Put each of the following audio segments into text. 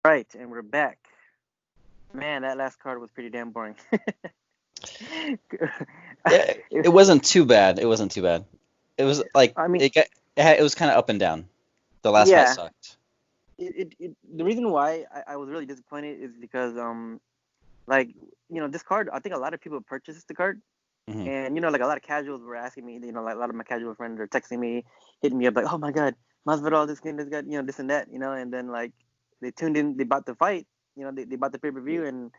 Right, and we're back. Man, that last card was pretty damn boring. It If- wasn't too bad. It wasn't too bad. It was like I mean, it was kind of up and down. The last fight yeah. sucked. The reason why I was really disappointed is because like this card. I think a lot of people purchased the card, Hmm. and like a lot of casuals were asking me. Like a lot of my casual friends are texting me, hitting me up like, "Oh my God, Masvidal, this guy, this and that, and then like they tuned in, they bought the fight, they bought the pay per view, and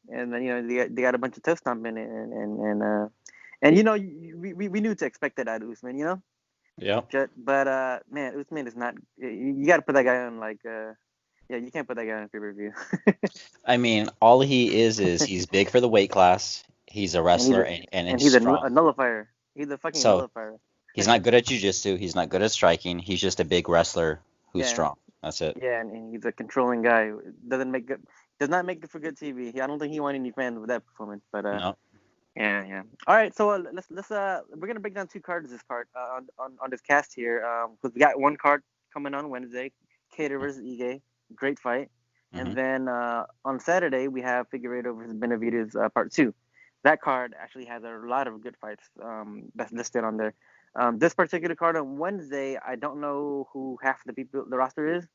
then they got a bunch of toast stomping and we knew to expect that out of Usman, Yep. but man, Usman is not. You got to put that guy on like yeah, you can't put that guy on pay per view. I mean, all he is he's big for the weight class. He's a and he's wrestler a and and he's he's strong. a nullifier. He's a fucking So nullifier. he's not good at jujitsu. He's not good at striking. He's just a big wrestler who's Yeah, strong. That's it. yeah, and he's a controlling guy. Does not make good for good TV. I don't think he won any fans with that performance. But No. yeah, yeah. All right, so let's we're gonna break down two cards this card on this cast here. Because we got one card coming on Wednesday, Kattar versus Ige, great fight, and Hmm. then on Saturday we have Figueiredo versus Benavidez part two. That card actually has a lot of good fights that's listed on there. This particular card on Wednesday, I don't know who half the roster is.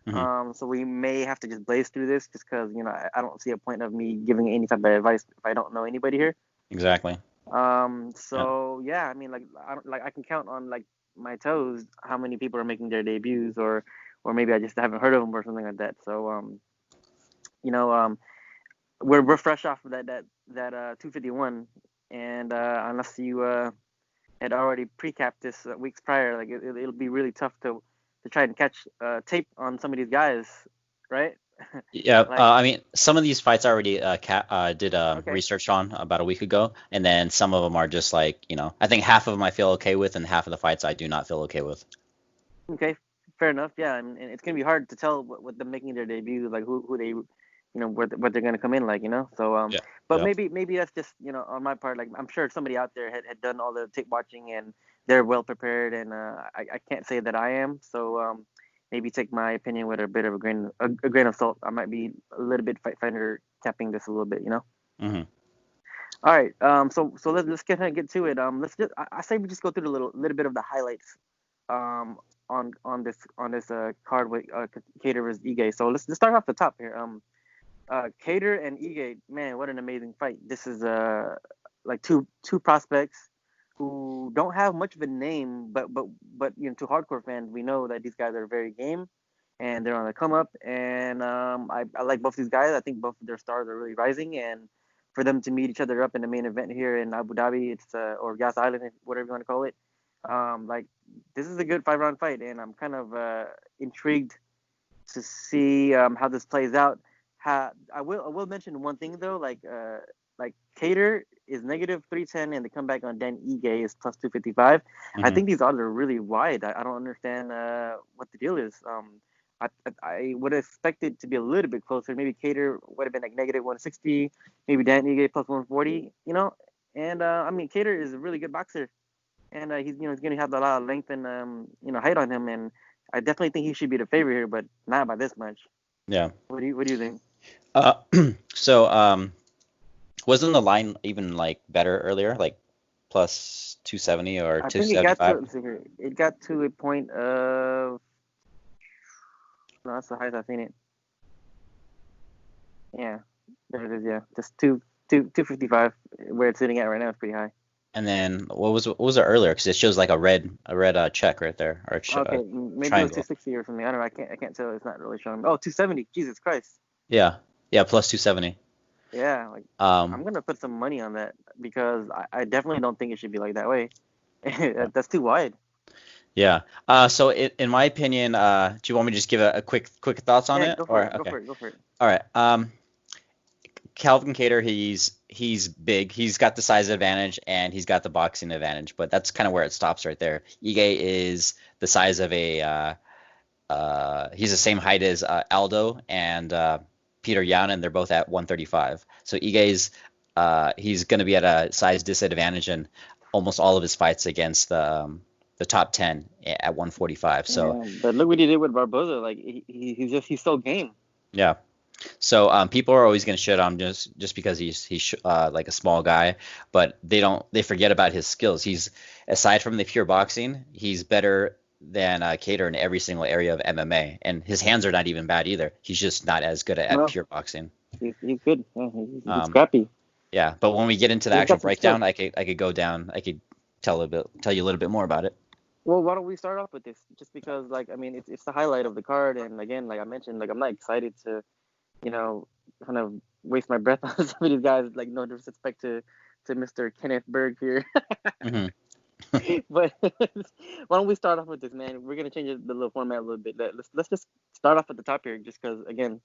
Hmm. So we may have to just blaze through this just because I don't see a point of me giving any type of advice if I don't know anybody here. Exactly. Yeah. So yeah, I mean, like I can count on like my toes how many people are making their debuts, or maybe I just haven't heard of them or something like that. So you know, we're fresh off of that 251, and unless you had already pre-capped this weeks prior, like it'll be really tough to try and catch tape on some of these guys, right? Yeah, Like, I mean, some of these fights I already did okay, research on about a week ago, and then some of them are just like, I think half of them I feel okay with, and half of the fights I do not feel okay with. okay, fair enough, yeah, and it's gonna be hard to tell what them making their debut, like who they, what they're gonna come in like, so Yeah, but yeah, maybe that's just on my part, like I'm sure somebody out there had done all the tape watching and they're well prepared, and I can't say that I am, so maybe take my opinion with a bit of a grain of salt. I might be a little bit fight fighter capping this a little bit. hmm All right, so let's get ahead and get to it. Let's just I say we just go through the little bit of the highlights um on this card with Cater versus Ige. So let's start off the top here. Cater and Ige, man, what an amazing fight. This is like two prospects who don't have much of a name, but to hardcore fans, we know that these guys are very game and they're on the come up. And I like both these guys. I think both of their stars are really rising, and for them to meet each other up in the main event here in Abu Dhabi, it's or Yas Island, whatever you want to call it. Like this is a good 5 round fight, and I'm kind of intrigued to see how this plays out. I will mention one thing though, like Cater is negative 310 and the comeback on Dan Ige is plus 255. I hmm think these odds are really wide. I don't understand what the deal is. I would have expected to be a little bit closer. Maybe Cater would have been like negative 160, maybe Dan Ige plus 140. And I mean Cater is a really good boxer, and he's going to have a lot of length and height on him, and I definitely think he should be the favorite here, but not by this much. yeah. What do you think? Uh, so wasn't the line even like better earlier, like plus 270 or I think it got to 275? let's see here. It got to a point of no, that's the highest I've seen it. Yeah, there it is. Yeah, just 255 where it's sitting at right now is pretty high. And then what was it earlier? Because it shows like a red check right there, or Okay, maybe it was triangle. 260 or something. I don't know. I can't tell. It's not really showing. Oh, 270. Jesus Christ. Yeah, yeah, plus 270. Yeah, like I'm Um, gonna put some money on that because I definitely don't think it should be like that way. yeah. That's too wide. Yeah. So in my opinion, do you want me to just give a quick thoughts on Yeah, it, go for or it. Go okay? for it. Go for it. All right. Calvin Kattar, he's big. He's got the size advantage and he's got the boxing advantage, but that's kind of where it stops right there. Ige is the size of he's the same height as Aldo and Peter Yan, and they're both at 135. So Ige's he's going to be at a size disadvantage in almost all of his fights against the top 10 at 145. So Yeah, but look what he did with Barboza. Like he's so game. yeah. So people are always going to shit on him just because he's like a small guy, but they forget about his skills. He's aside from the pure boxing, he's better than Kattar in every single area of MMA, and his hands are not even bad either. He's just not as good at No, pure boxing. he's good. Yeah, he's Um, scrappy. yeah, but when we get into the He's actual got some skills. breakdown, I could go down. I could tell you a little bit more about it. Well, why don't we start off with this? Just because, like, I mean, it's the highlight of the card, and again, like I mentioned, like I'm not excited to, you know, kind of waste my breath on some of these guys. Like, no disrespect to Mr. Kenneth Berg here, Hmm. but why don't we start off with this, man? We're gonna change the little format a little bit. Let's just start off at the top here, just because again,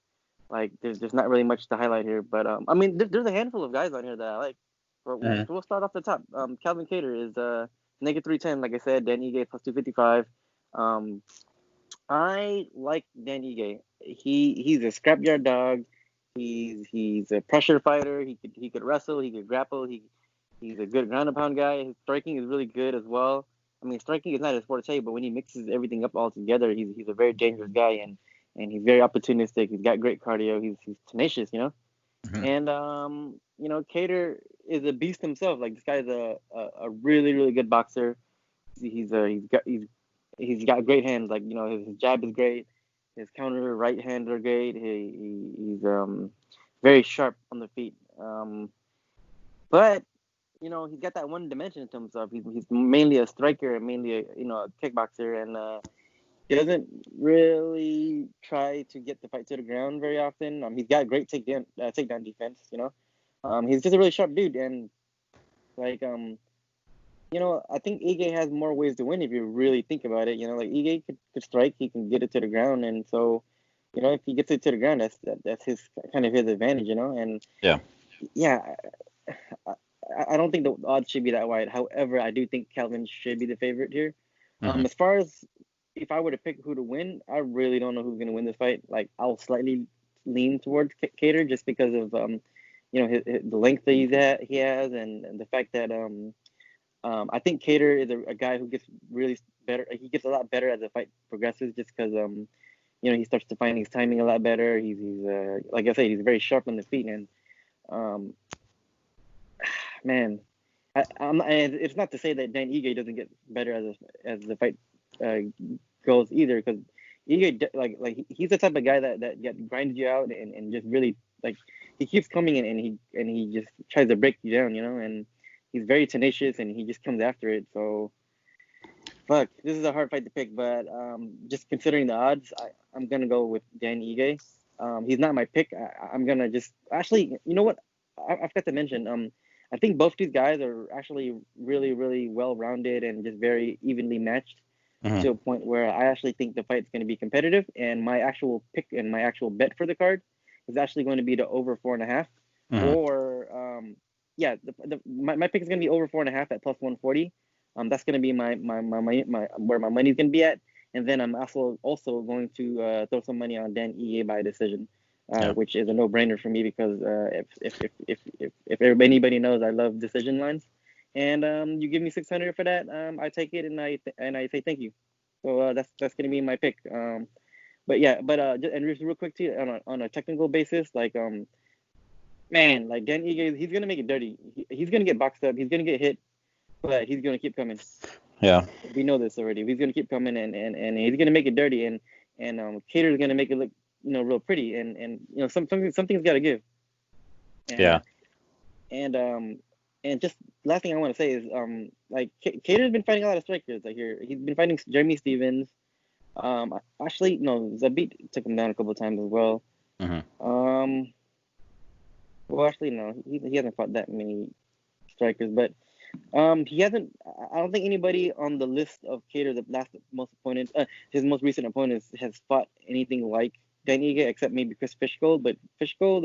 like there's not really much to highlight here. But I mean, there's a handful of guys on here that I like. But Hmm. we'll start off the top. Calvin Kattar is negative 310, like I said. Dan Ige plus 255. Um, I like Dan Ige. He's a scrapyard dog. He's a pressure fighter. He could wrestle. He could grapple. He's a good ground and pound guy. His striking is really good as well. I mean, striking is not his forte, but when he mixes everything up all together, he's a very dangerous guy, and he's very opportunistic. He's got great cardio. He's tenacious, you know. Hmm. And Kattar is a beast himself. Like this guy's a really really good boxer. He's got great hands. Like his jab is great. His counter right hands are great. He's very sharp on the feet. But he's got that one dimension to himself. He's mainly a striker and mainly a kickboxer, and he doesn't really try to get the fight to the ground very often. He's got great takedown defense. He's just a really sharp dude, and like I think Ige has more ways to win if you really think about it. Like Ige could strike, he can get it to the ground, and so if he gets it to the ground, that's his kind of his advantage. And Yeah. yeah, I don't think the odds should be that wide. However, I do think Calvin should be the favorite here. Hmm. As far as if I were to pick who to win, I really don't know who's going to win this fight. Like I'll slightly lean towards Kattar just because of the length that he has, and the fact that I think Kattar is a guy who gets really better. He gets a lot better as the fight progresses, just because he starts to find his timing a lot better. He's like I said, he's very sharp on the feet, and um, man, and it's not to say that Dan Ige doesn't get better as the fight uh, goes either, because Ige he's the type of guy that grinds you out and just really like he keeps coming in and he just tries to break you down, and he's very tenacious and he just comes after it. So fuck, this is a hard fight to pick, but just considering the odds, I'm gonna go with Dan Ige. He's not my pick. I'm gonna just actually, you know what? I forgot to mention. I think both these guys are actually really, really well rounded and just very evenly matched Hmm. to a point where I actually think the fight's going to be competitive. And my actual pick and my actual bet for the card is actually going to be the over 4.5, Hmm. or yeah, my pick is going to be over 4.5 at plus 140. That's going to be my where my money's going to be at. And then I'm also going to throw some money on Dan Ige by decision, Yeah. which is a no-brainer for me because if anybody knows, I love decision lines, and you give me 600 for that, I take it and I say thank you. So that's gonna be my pick. But yeah, and just real quick too, on a technical basis, like man, like Dan Ige, he's gonna make it dirty. He's gonna get boxed up. He's gonna get hit, but he's gonna keep coming. Yeah. We know this already. He's gonna keep coming, and he's gonna make it dirty, and Cater's gonna make it look real pretty, and something's got to give. Yeah. And and just last thing I want to say is like Cater's been fighting a lot of strikers. Like here, he's been fighting Jeremy Stevens. Actually, no, Zabit took him down a couple of times as well. Hmm. Well, actually, no, he hasn't fought that many strikers, but he hasn't. I don't think anybody on the list of Cater, the his most recent opponents, has fought anything like Dan Ige except maybe Chris Fishgold. But Fishgold,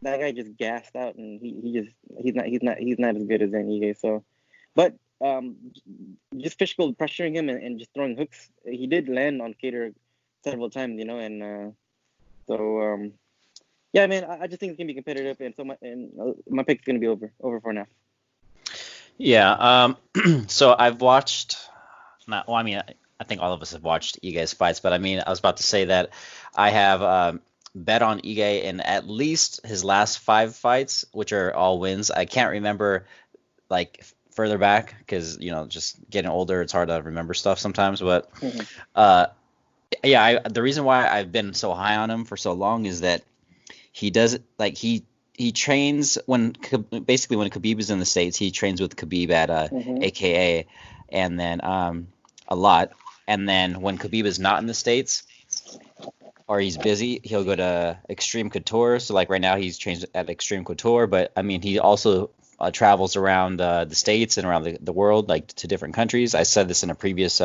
that guy just gassed out, and he's not as good as Dan Ige. So, but just Fishgold pressuring him and just throwing hooks, he did land on Cater several times, and so yeah, man, I just think it's gonna be competitive, and so my pick's gonna be over 4.5. Yeah. So I've watched. Not. Well, I mean, I think all of us have watched you guys fights, but I mean, I was about to say that I have bet on Ige in at least his last 5 fights, which are all wins. I can't remember like further back because just getting older, it's hard to remember stuff sometimes. But Mhm. uh, yeah, the reason why I've been so high on him for so long is that he does like he trains basically when Khabib is in the States, he trains with Khabib at Mhm. AKA, and then a lot. And then when Khabib is not in the States or he's busy, he'll go to Extreme Couture. So like right now he's trained at Extreme Couture, but I mean he also travels around the states and around the world, like to different countries. I said this in a previous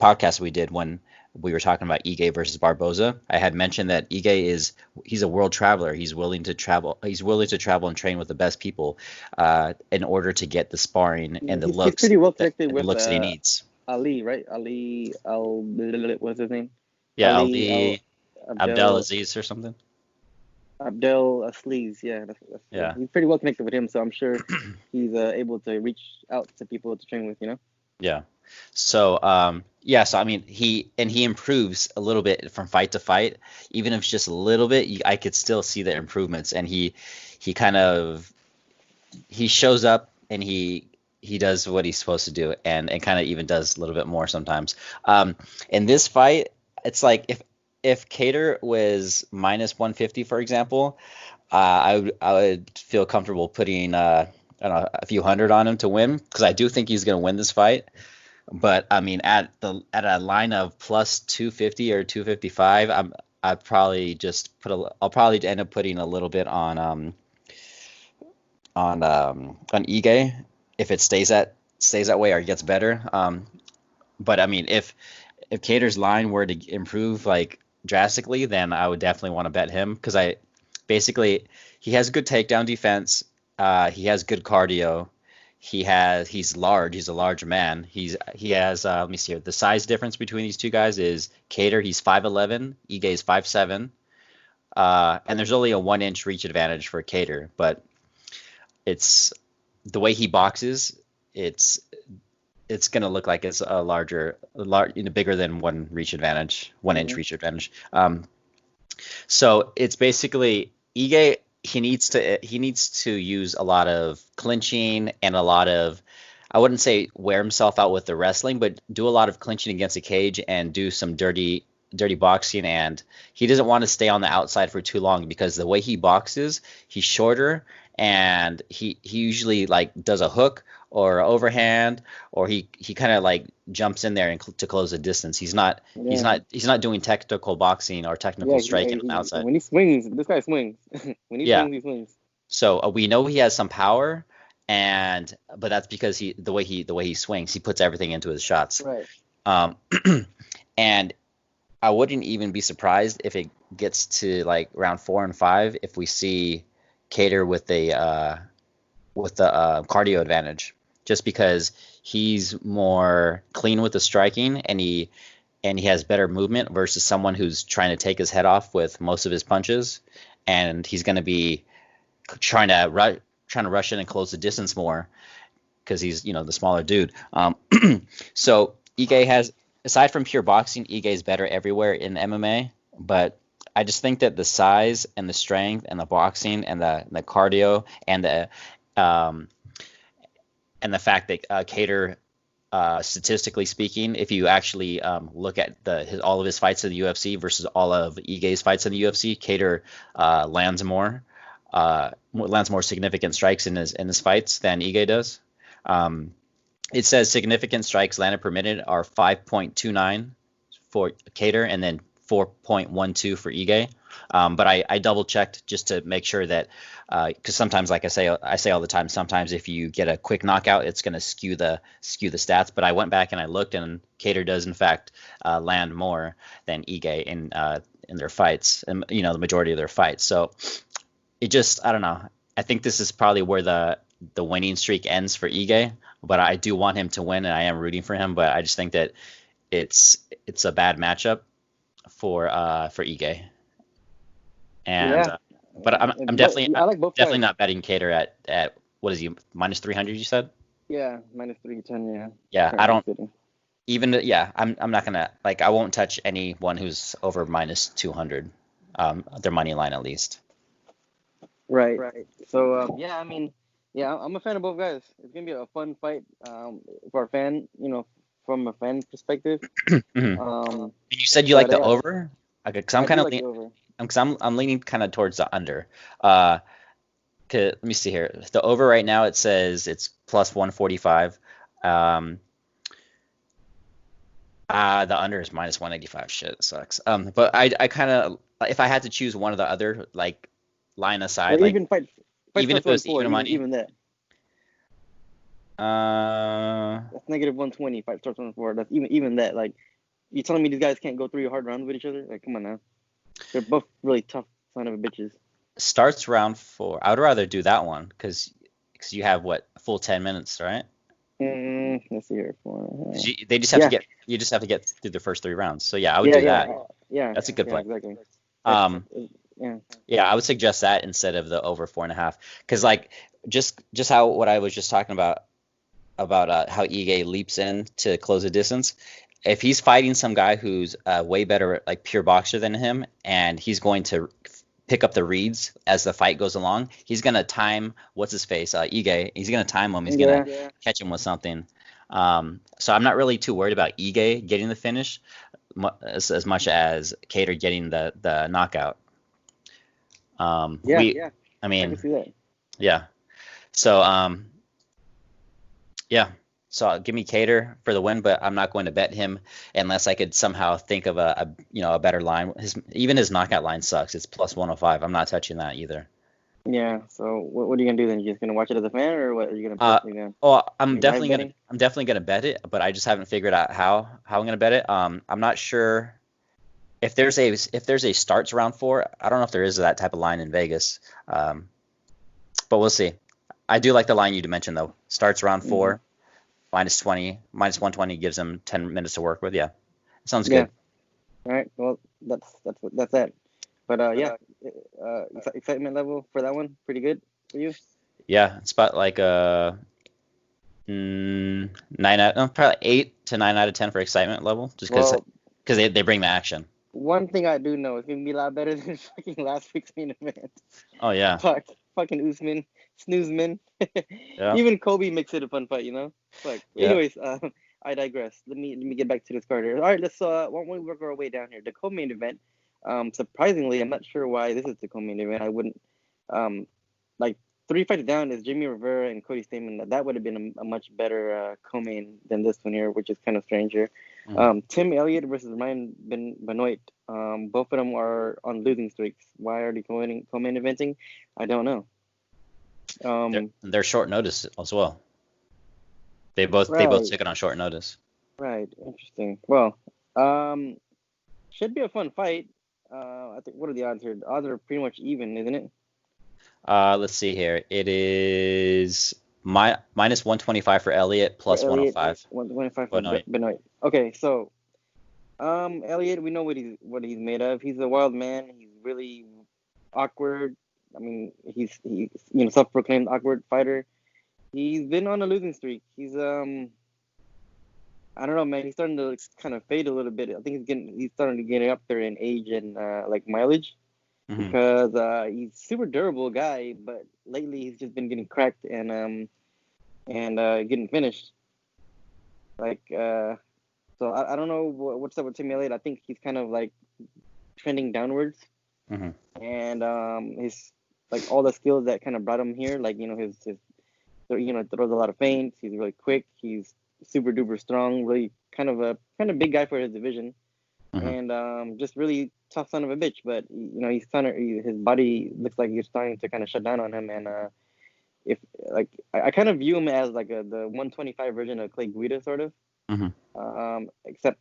podcast we did when we were talking about Ige versus Barboza. I had mentioned that he's a world traveler. He's willing to travel. He's willing to travel and train with the best people in order to get the sparring Yeah, and the he's looks pretty well that connected and the with looks that he needs. Ali, right? Ali Al, what's his name? Yeah, Ali Al Ali Abdel Abdelaziz or something. Abdel Aslees. Yeah, yeah. Yeah. He's pretty well connected with him, so I'm sure he's able to reach out to people to train with. You know. Yeah. So yeah, so I mean he improves a little bit from fight to fight, even if it's just a little bit. I could still see the improvements, and he kind of he shows up and he does what he's supposed to do, and kind of even does a little bit more sometimes. In this fight, it's like if Cater was minus 150, for example, I would feel comfortable putting I don't know, a few hundred on him to win because I do think he's going to win this fight. But I mean, at a line of plus 250 or 255, I probably just I'll probably end up putting a little bit on Ige if it stays that way or gets better. But I mean, if Cater's line were to improve like drastically, then I would definitely want to bet him because I basically he has good takedown defense. He has good cardio. He's large. He's a large man. He has let me see here. The size difference between these two guys is Cater. He's 5'11". Ige is 5'7". And there's only a 1 inch reach advantage for Cater, but it's the way he boxes. It's it's gonna look like it's bigger than 1 inch Mhm. reach advantage. So it's basically Ige. He needs to use a lot of clinching and a lot of, I wouldn't say wear himself out with the wrestling, but do a lot of clinching against the cage and do some dirty boxing. And he doesn't want to stay on the outside for too long because the way he boxes, he's shorter and he usually like does a hook or a overhand or he kind of like jumps in there to close the distance. He's not he's Yeah. not he's not doing technical boxing or Yeah. technical striking on the outside. When he swings, this guy swings. When he Yeah. swings, he swings. So we know he has some power, but that's because the way he swings, he puts everything into his shots. Right. Um, and I wouldn't even be surprised if it gets to like round 4 and 5 if we see Cater with the cardio advantage, just because he's more clean with the striking and he has better movement versus someone who's trying to take his head off with most of his punches, and he's going to be trying to rush in and close the distance more because he's the smaller dude. So Ige has, aside from pure boxing, Ige is better everywhere in MMA. But I just think that the size and the strength and the boxing and the cardio um, and the fact that Cater, statistically speaking, if you actually look at all of his fights in the UFC versus all of Ige's fights in the UFC, Cater lands more significant strikes in his fights than Ige does. Um, it says significant strikes landed per minute are 5.29 for Cater and then 4.12 for Ige. But I double checked just to make sure that because sometimes, like I say all the time, sometimes if you get a quick knockout, it's going to skew the stats. But I went back and I looked, and Cater does in fact land more than Ige in their fights, and the majority of their fights. So I don't know. I think this is probably where the winning streak ends for Ige, but I do want him to win, and I am rooting for him. But I just think that it's a bad matchup for Ige, and Yeah. but I'm But definitely I like both definitely sides. not betting Cater at what is he minus 300? You said? Yeah, minus 310. Yeah. Yeah, I Currently don't sitting. Even yeah, I'm not gonna like I won't touch anyone who's over minus 200. Their money line at least. Right. So yeah, I mean, yeah, I'm a fan of both guys. It's gonna be a fun fight for a fan, from a fan perspective. Mhm. Um, You said you like but the yeah, over? Okay, because I'm I do kind of like the over. I'm leaning kind of towards the under. Uh, let me see here. The over right now it says it's plus 145. Um, the under is minus 185. Shit, it sucks. But I kind of if I had to choose one or the other, like line aside, Well, like even fight even starts if it on was four, even money, even that. uh, That's negative 120. Fight starts on four. That's even that. Like, you telling me these guys can't go 3 hard rounds with each other? Like, come on now. They're both really tough son of a bitches. starts round four. I would rather do that one because you have what a full 10 minutes, right? Let's see here. Because they just have to Yeah, get you just have to get through the first 3 rounds. So yeah, I would yeah, do yeah, that. yeah, That's a good yeah, play. exactly. That's Um, yeah, yeah, I would suggest that instead of the over 4.5. Because like just how what I was just talking about how Ige leaps in to close the distance. If he's fighting some guy who's way better like pure boxer than him, and he's going to pick up the reads as the fight goes along, he's gonna time what's his face Ige. He's gonna time him. He's gonna yeah. catch him with something. So I'm not really too worried about Ige getting the finish as much as Kattar getting the knockout. Yeah, I I can mean, see that. yeah. So yeah. So give me Cater for the win, but I'm not going to bet him unless I could somehow think of a better line. Even his knockout line sucks. It's plus 105. I'm not touching that either. Yeah. So what are you gonna do then? You just gonna watch it as a fan, or what? Are you gonna Uh, personally then? oh, You live betting? I'm definitely gonna bet it, but I just haven't figured out how I'm gonna bet it. I'm not sure if there's a starts round four. I don't know if there is that type of line in Vegas. But we'll see. I do like the line you mentioned though. Starts round Hmm. four, minus 20, minus 120 gives them 10 minutes to work with. Yeah, sounds Yeah. good. All right. Well, that's that. But yeah, excitement level for that one, pretty good for you. Yeah, it's about like nine out, no, probably 8 to 9 out of 10 for excitement level, just Well, because they bring the action. one thing I do know is gonna be a lot better than fucking last week's main event. Oh yeah, Fuck, fucking Usman, Snoozman. yeah, Even Kobe makes it a fun fight, you know. Fuck. yeah. Anyways, I digress. Let me get back to this card here. All right, let's why don't we work our way down here? The co-main event. Surprisingly, I'm not sure why this is the co-main event. I wouldn't, like 3 fights down is Jimmy Rivera and Cody Stamann. That would have been a much better co-main than this one here, which is kind of strange here. Mhm. Tim Elliott versus Ryan Benoit. Both of them are on losing streaks. Why are they co-main eventing? I don't know. They're short notice as well. They both Right, took it on short notice. right. Interesting. Well, um, should be a fun fight. I think what are the odds here? The odds are pretty much even, isn't it? Let's see here. It is minus 125 for Elliott, For plus Elliott, 105. 125 for But no, Benoit. Okay, so Elliott, we know what he's made of. He's a wild man. He's really awkward. I mean, he's self-proclaimed awkward fighter. He's been on a losing streak. He's I don't know, man. He's starting to kind of fade a little bit. I think he's starting to get up there in age and like mileage mhm. because he's super durable guy, but lately he's just been getting cracked and getting finished. Like so I don't know what's up with Tim Elliott. I think he's kind of like trending downwards, Mhm. and his like all the skills that kind of brought him here, like his throws a lot of feints. He's really quick. He's super duper strong. Really kind of big guy for his division, Mhm. and just really tough son of a bitch. But his body looks like he's starting to kind of shut down on him. And if like I kind of view him as like the 125 version of Clay Guida sort of. Mhm. Except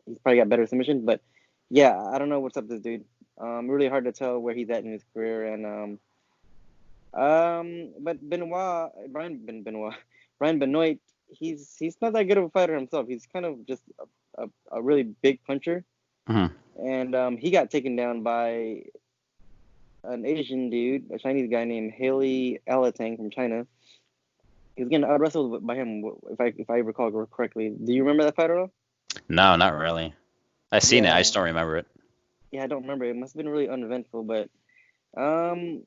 he's probably got better submissions. But yeah, I don't know what's up with this dude. Really hard to tell where he's at in his career. And but Benoit, Brian Benoit, he's not that good of a fighter himself. He's kind of just a really big puncher, Mhm. and he got taken down by an Asian dude, a Chinese guy named Haley Alatang from China. He was getting out wrestled by him, if I recall correctly. Do you remember that fight at all? No, not really. I've seen it. I Yeah, just don't remember it. yeah, I don't remember. It must have been really uneventful, but um,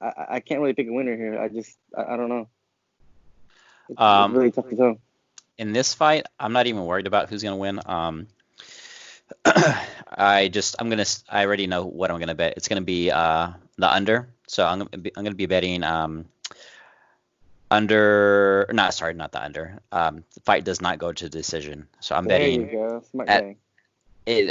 I can't really pick a winner here. I don't know. It's Um, really tough to tell. in this fight, I'm not even worried about who's gonna win. I already know what I'm gonna bet. It's gonna be the under. So I'm gonna be betting under. Not sorry, not the under. The fight does not go to decision. So I'm There you betting go, smart at guy. it.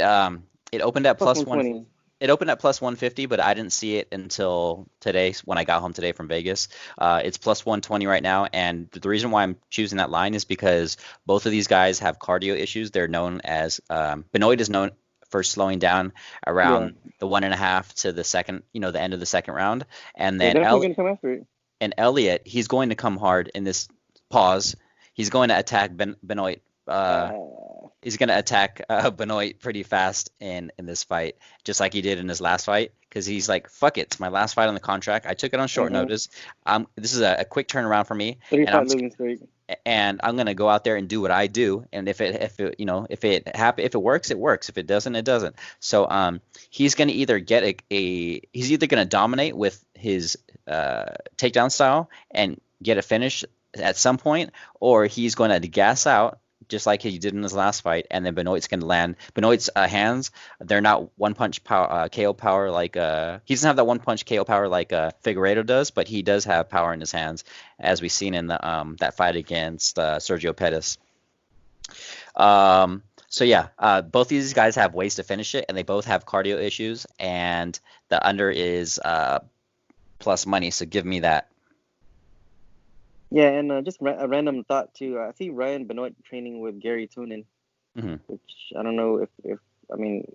It opened at Plus plus one one. twenty. It opened at plus 150, but I didn't see it until today when I got home today from Vegas. It's plus 120 right now, and the reason why I'm choosing that line is because both of these guys have cardio issues. They're known as Benoit is known for slowing down Yeah, around the 1.5 to the second, the end of the second round, and they're then definitely gonna come after it. Elliot, he's going to come hard in this pause. He's going to attack Benoit. He's going to attack Benoit pretty fast in this fight, just like he did in his last fight. Because he's like, "Fuck it, it's my last fight on the contract. I took it on short Mm-hmm. notice. This is a quick turnaround for me, Three and fight losing streak. I'm gonna go out there and do what I do. And if it works, it works. If it doesn't, it doesn't. So he's gonna either get he's either gonna dominate with his takedown style and get a finish at some point, or he's going to gas out just like he did in his last fight, and then Benoit's going to land. Benoit's hands, they're not one punch power, KO power like he doesn't have that one punch KO power like Figueiredo does, but he does have power in his hands, as we've seen in the that fight against Sergio Pettis. So yeah, both these guys have ways to finish it, and they both have cardio issues, and the under is plus money. So give me that. Yeah, and just a random thought too. I see Ryan Benoit training with Gary Tunin, Mm-hmm. which I don't know if I mean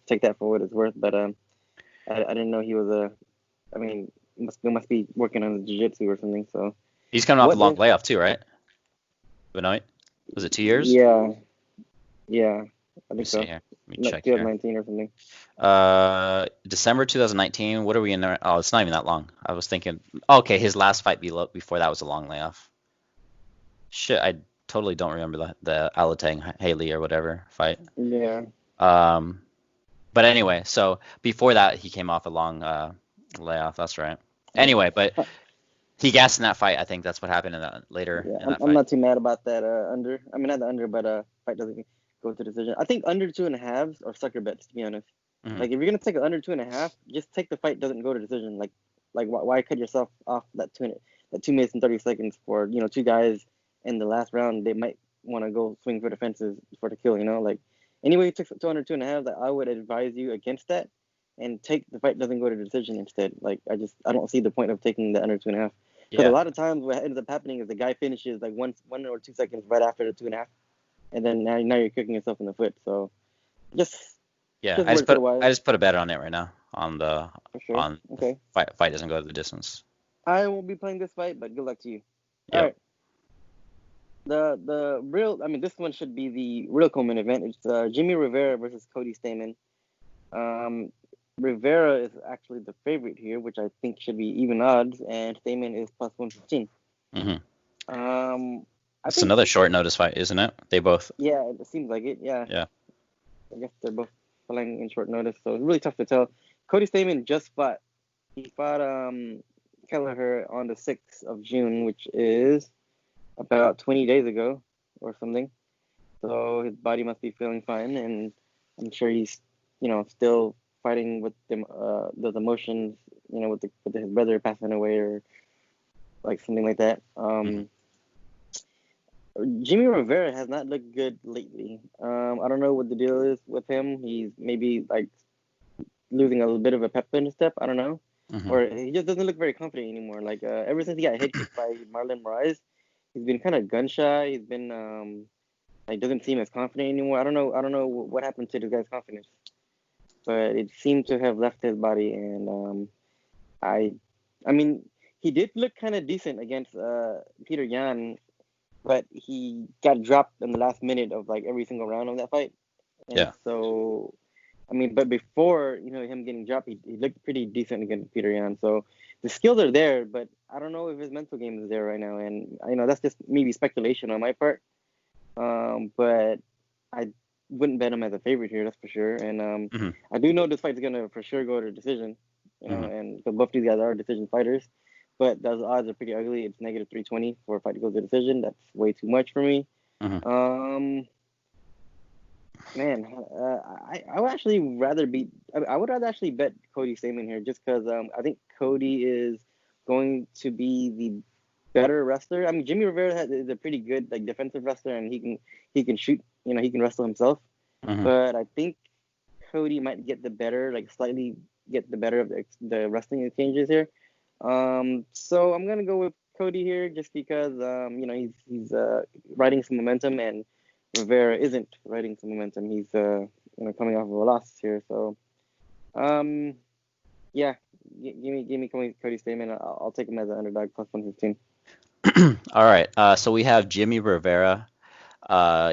take that for what it's worth, but I didn't know he was a. I mean, must be working on the jiu-jitsu or something. So He's coming off a what long if? layoff too, right? Benoit? Was it 2 years? Yeah, yeah, I Let me think see so. here. Let me Like check here. 2019 or something. December 2019. What are we in there? Oh, it's not even that long. I was thinking, okay, his last fight before that was a long layoff. Shit, I totally don't remember the Alatang Haley or whatever fight. Yeah, Um, but anyway, so before that he came off a long layoff. That's right. yeah. Anyway, but he gassed in that fight. I think that's what happened later Yeah, in that I'm fight. not too mad about that under. I mean, not the under, but fight doesn't go to decision. I think under 2.5s are sucker bets, to be honest. Hmm. Like if you're gonna take an under 2.5, just take the fight doesn't go to decision. Like why cut yourself off that 2 minutes and 30 seconds for two guys in the last round? They might want to go swing for the fences for the kill. Like anyway, you took to under 2.5. That I would advise you against that and take the fight doesn't go to decision instead. Like I don't see the point of taking the under 2.5. Because a Yeah, lot of times what ends up happening is the guy finishes like 1 or 2 seconds right after the 2.5, and then now you're kicking yourself in the foot. So just yeah. just work to the wise I just put a bet on it right now for sure. on the Okay, fight doesn't go to the distance. I won't be playing this fight, but good luck to you. All Yep. right, the real. I mean, this one should be the real Coleman event. It's Jimmy Rivera versus Cody Stamann. Um, Rivera is actually the favorite here, which I think should be even odds, and Stamann is plus 115. Hmm. Um, I It's think another short notice fight, isn't it? They both. yeah, it seems like it. Yeah. Yeah. I guess they're both playing in short notice, so it's really tough to tell. Cody Stamann just fought. He fought Kelleher on the 6th of June, which is about 20 days ago or something. So his body must be feeling fine, and I'm sure he's still fighting with those emotions, with his brother passing away or like something like that. Hmm. Jimmy Rivera has not looked good lately. I don't know what the deal is with him. He's maybe like losing a little bit of a pep in his step. I don't know, Hmm. or he just doesn't look very confident anymore. Like ever since he got head kicked by Marlon Moraes, he's been kind of gun shy. He's been like doesn't seem as confident anymore. I don't know what happened to this guy's confidence, but it seemed to have left his body. And I, I mean, he did look kind of decent against Peter Yan, but he got dropped in the last minute of like every single round of that fight. And Yeah. so, I mean, but before him getting dropped, he looked pretty decent against Peter Yan. So the skills are there, but I don't know if his mental game is there right now. And that's just maybe speculation on my part. But I wouldn't bet him as a favorite here, that's for sure. And Hmm. I do know this fight's gonna for sure go to decision, Hmm. and because both these guys are decision fighters. But those odds are pretty ugly. It's negative 320 for a fight to go to decision. That's way too much for me. Hmm. Um, Man, I would actually rather beat. I would rather actually bet Cody Stamann here, just because I think Cody is going to be the better wrestler. I mean, Jimmy Rivera is a pretty good like defensive wrestler, and he can shoot. He can wrestle himself. Hmm. But I think Cody might get the better, like slightly get the better of the wrestling exchanges here. So I'm gonna go with Cody here, just because he's riding some momentum, and Rivera isn't riding some momentum. He's coming off of a loss here. So um yeah, give me Cody Stamann. I'll take him as an underdog plus 115. All right. So we have Jimmy Rivera.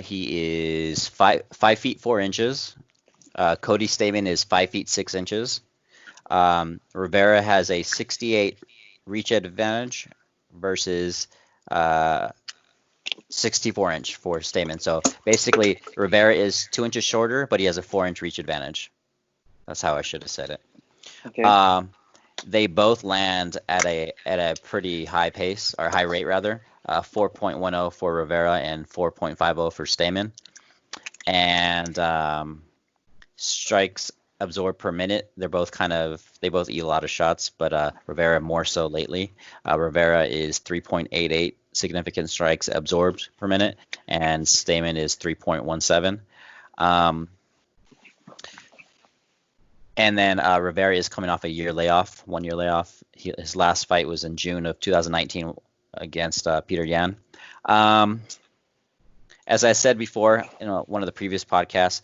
He is 5 feet 4 inches. Cody Stamann is 5 feet 6 inches. Rivera has a 68 reach advantage versus 64-inch for Stamann. So basically, Rivera is 2 inches shorter, but he has a 4-inch reach advantage. That's how I should have said it. Okay. Um, they both land at a pretty high pace, or high rate rather. 4.10 for Rivera and 4.50 for Stamann. And strikes absorbed per minute. They both eat a lot of shots, but Rivera more so lately. Rivera is 3.88 significant strikes absorbed per minute, and Stamen is 3.17. Um, and then Rivera is coming off a year layoff, 1 year layoff. His last fight was in June of 2019 against Peter Yan. Um, as I said before in one of the previous podcasts,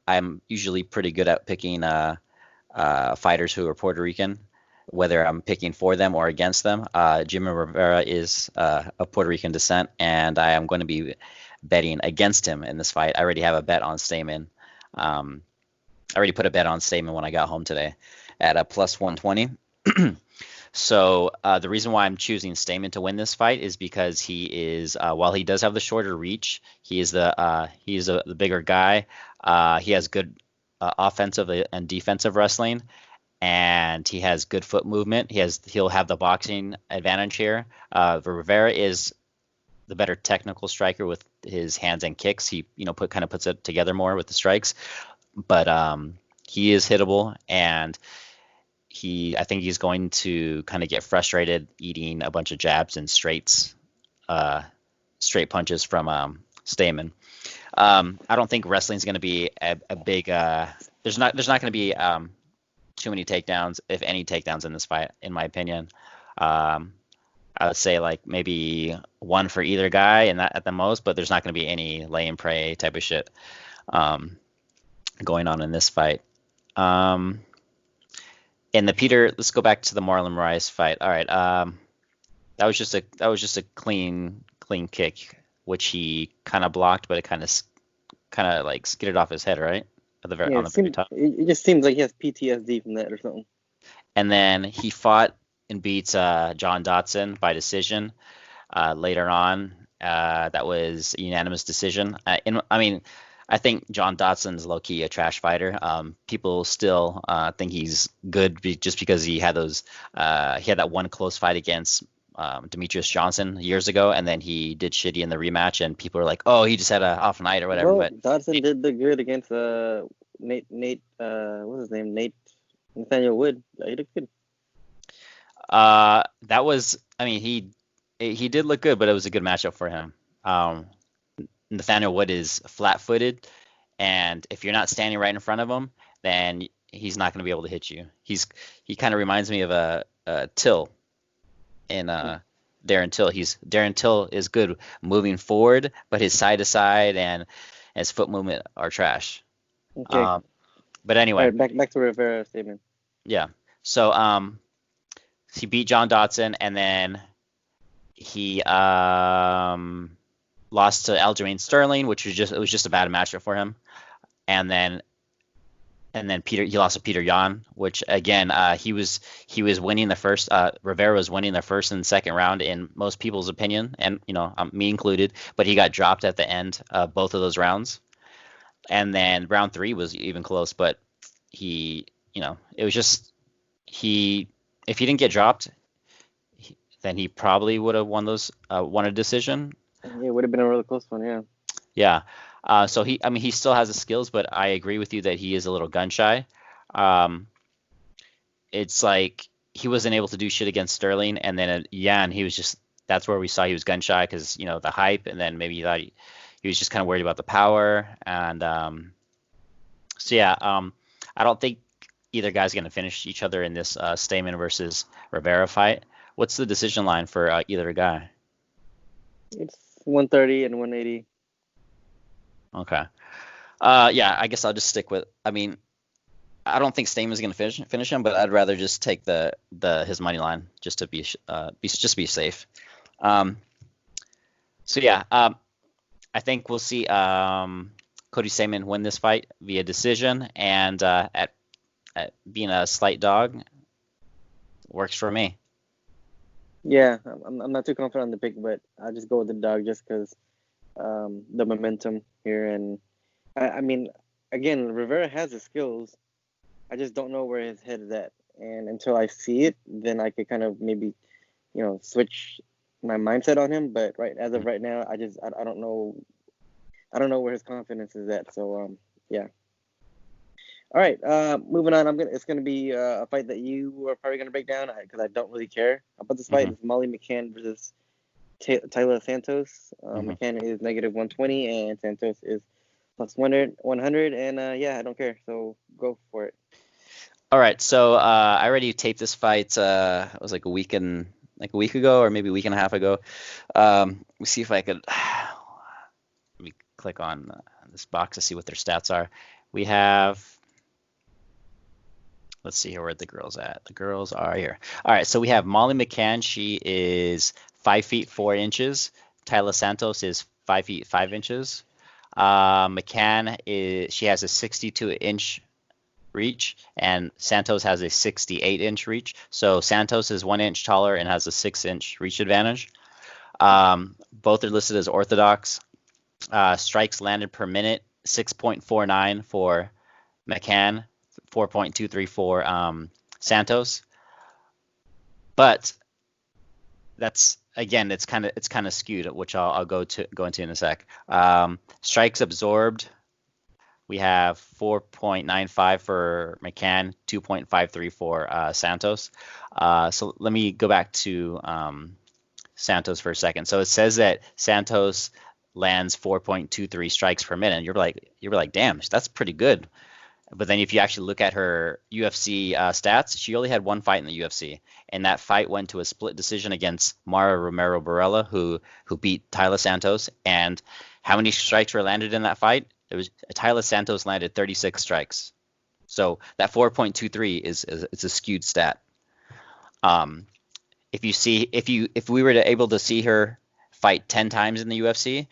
I'm usually pretty good at picking fighters who are Puerto Rican, whether I'm picking for them or against them. Jimmy Rivera is of Puerto Rican descent, and I am going to be betting against him in this fight. I already have a bet on Stamen. I already put a bet on Stamen when I got home today at a plus 120. So the reason why I'm choosing Stamen to win this fight is because he is, while he does have the shorter reach, he's the bigger guy. He has good offensive and defensive wrestling, and he has good foot movement. He'll have the boxing advantage here. Rivera is the better technical striker with his hands and kicks. He puts it together more with the strikes, but he is hittable, and I think he's going to kind of get frustrated eating a bunch of jabs and straight punches from Stamen. I don't think wrestling is going to be a big. There's not going to be too many takedowns, if any takedowns in this fight, in my opinion. Um, I would say like maybe one for either guy, and that at the most. But there's not going to be any lay and pray type of shit um, going on in this fight. Um, let's go back to the Marlon Moraes fight. All right. That was just a clean kick, which he kind of blocked, but it kind of like skidded off his head, right? Yeah, On the very top. it just seems like he has PTSD from that or something. And then he fought and beat John Dotson by decision later on. That was a unanimous decision. I think John Dotson's low key a trash fighter. People still think he's good just because he had that one close fight against Demetrius Johnson years ago, and then he did shitty in the rematch, and people are like, "Oh, he just had a off night or whatever." Well, But Dodson did the good against Nate what's his name? Nathaniel Wood. Yeah, he looked good. that was, I mean, he did look good, but it was a good matchup for him. Um, Nathaniel Wood is flat-footed, and if you're not standing right in front of him, then he's not going to be able to hit you. He kind of reminds me of a Till in Darren Till. Darren Till is good moving forward, but his side to side and his foot movement are trash. Okay. Um, but All anyway, right, back to Rivera statement. yeah. So he beat John Dotson, and then he lost to Aljamain Sterling, which was just a bad matchup for him. And then And then he lost to Peter Yan, which again, he was winning the first. Rivera was winning the first and second round in most people's opinion, and me included. But he got dropped at the end of both of those rounds, and then round three was even close. But it was just he. If he didn't get dropped, then he probably would have won a decision. Yeah, it would have been a really close one. Yeah. Yeah. So I mean, he still has the skills, but I agree with you that he is a little gun shy. Um, it's like he wasn't able to do shit against Sterling, and then at Yan, that's where we saw he was gun shy because the hype, and then maybe he thought he was just kind of worried about the power, and so yeah, I don't think either guy's going to finish each other in this Stamen versus Rivera fight. What's the decision line for either guy? It's 130 and 180. Okay. Yeah, I guess I'll just stick with. I mean, I don't think Stamen's going to finish him, but I'd rather just take his money line just to be safe. So yeah, I think we'll see Cody Stamen win this fight via decision, and at being a slight dog works for me. Yeah, I'm not too confident on the pick, but I'll just go with the dog just because the momentum here, and I mean, again, Rivera has the skills. I just don't know where his head is at, and until I see it, then I could kind of maybe, switch my mindset on him. But as of right now, I don't know, where his confidence is at. So yeah. All right, moving on. It's gonna be a fight that you are probably gonna break down because I don't really care about this fight. Mm-hmm. It's Molly McCann versus Taylor Santos. McCann is -120 and Santos is plus 100. And yeah, I don't care. So go for it. All right, so I already taped this fight. It was like a week ago, or maybe a week and a half ago. Let me see if I could. Let me click on this box to see what their stats are. We have. Let's see here where the girls at. The girls are here. All right, so we have Molly McCann. She is 5 feet 4 inches. Tyler Santos is 5 feet 5 inches. McCann she has a 62-inch reach, and Santos has a 68-inch reach. So Santos is 1 inch taller and has a 6-inch reach advantage. Both are listed as orthodox. Strikes landed per minute, 6.49 for McCann, 4.23 for Santos. But that's again, it's kind of skewed, which I'll go into in a sec. Strikes absorbed, we have 4.95 for McCann, 2.53 for Santos. So let me go back to Santos for a second. So it says that Santos lands 4.23 strikes per minute. You're like, damn, that's pretty good. But then if you actually look at her UFC stats, she only had one fight in the UFC, and that fight went to a split decision against Mara Romero Barella, who beat Tyler Santos. And how many strikes were landed in that fight? It was Tyler Santos landed 36 strikes. So that 4.23 is a skewed stat. If we were able to see her fight 10 times in the UFC,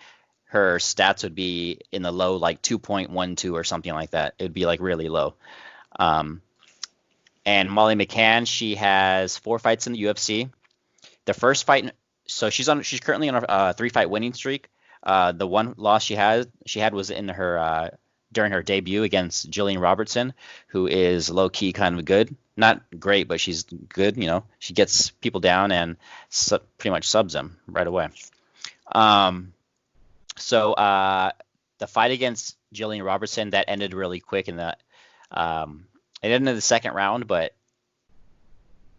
her stats would be in the low, like 2.12 or something like that. It would be like really low. And Molly McCann, she has 4 fights in the UFC. The first fight, so she's currently on a 3-fight winning streak. The one loss she had was in her during her debut against Jillian Robertson, who is low key kind of good, not great, but she's good. She gets people down and pretty much subs them right away. So the fight against Jillian Robertson, that ended really quick in that it ended in the second round, but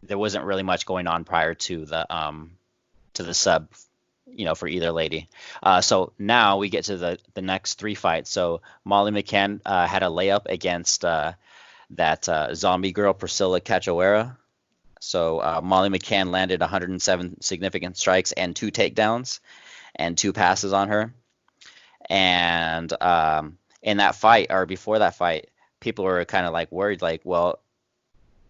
there wasn't really much going on prior to the sub, for either lady. So now we get to the next 3 fights. So Molly McCann had a layup against that zombie girl, Priscilla Cachoeira. So Molly McCann landed 107 significant strikes and 2 takedowns and 2 passes on her. And in that fight, or before that fight, people were kind of like worried, like, well,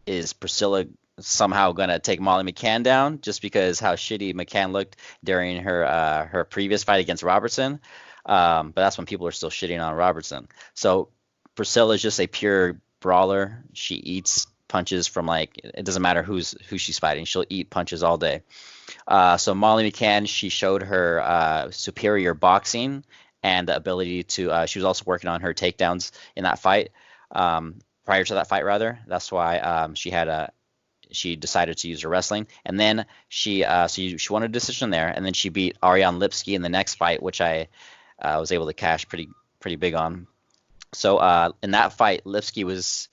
is Priscilla somehow gonna take Molly McCann down just because how shitty McCann looked during her previous fight against Robertson? But that's when people are still shitting on Robertson. So Priscilla is just a pure brawler. She eats punches from like it doesn't matter who she's fighting. She'll eat punches all day. So Molly McCann, she showed her superior boxing and the ability to. She was also working on her takedowns in that fight. Prior to that fight, rather. That's why she decided to use her wrestling, and then she won a decision there, and then she beat Ariane Lipski in the next fight, which I was able to cash pretty big on. So in that fight, Lipski was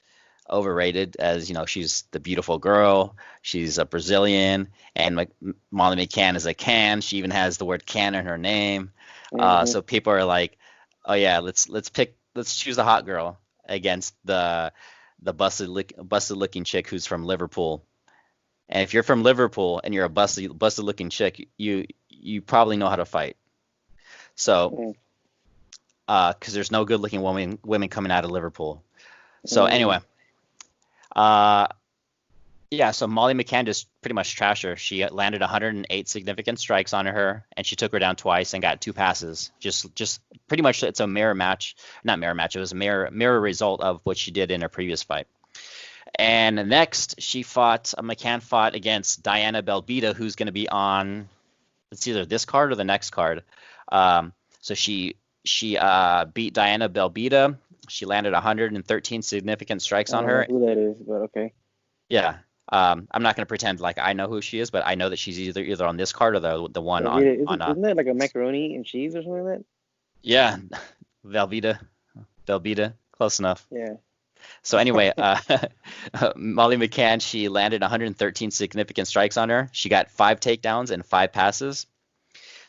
overrated, as you know, she's the beautiful girl, she's a Brazilian, and Molly McCann is a can. She even has the word can in her name. So people are like, oh yeah, let's choose a hot girl against the busted looking chick who's from Liverpool. And if you're from Liverpool and you're a busted looking chick, you probably know how to fight. So, because there's no good looking women coming out of Liverpool. So anyway, yeah. So Molly McCann just pretty much trashed her. She landed 108 significant strikes on her, and she took her down twice and got 2 passes. Just pretty much, it's a mirror match, not mirror match. It was a mirror result of what she did in her previous fight. And next, McCann fought against Diana Belbita, who's going to be on, it's either this card or the next card. So she beat Diana Belbita. She landed 113 significant strikes on her. I don't know who that is, but okay. Yeah. I'm not going to pretend like I know who she is, but I know that she's either on this card or the one Belbita, isn't that like a macaroni and cheese or something like that? Yeah. Belbita, close enough. Yeah. So anyway, Molly McCann, she landed 113 significant strikes on her. She got 5 takedowns and 5 passes.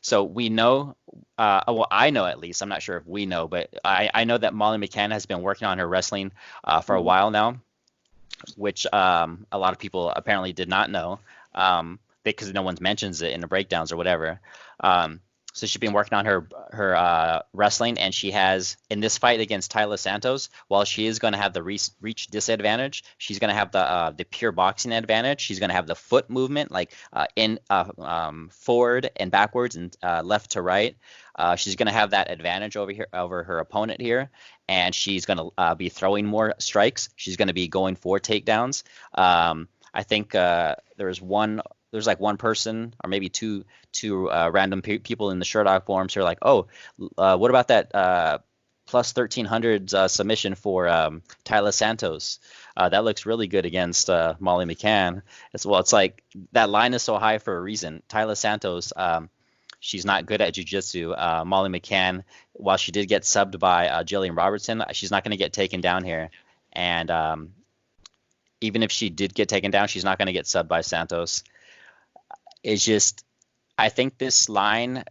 So we know, well, I know at least, I'm not sure if we know, but I know that Molly McCann has been working on her wrestling for a while now, which a lot of people apparently did not know because no one mentions it in the breakdowns or whatever. So she's been working on her wrestling, and she has, in this fight against Tayla Santos, while she is going to have the reach disadvantage, she's going to have the pure boxing advantage. She's going to have the foot movement, like forward and backwards and left to right. She's going to have that advantage over her opponent here, and she's going to be throwing more strikes. She's going to be going for takedowns. I think there's like one person or maybe two random people in the Sherlock forums who are like, oh, what about that plus 1300 submission for Tayla Santos? That looks really good against Molly McCann as well. It's like that line is so high for a reason. Tayla Santos, she's not good at jiu-jitsu. Molly McCann, while she did get subbed by Jillian Robertson, she's not going to get taken down here. And even if she did get taken down, she's not going to get subbed by Santos. It's just, I think this line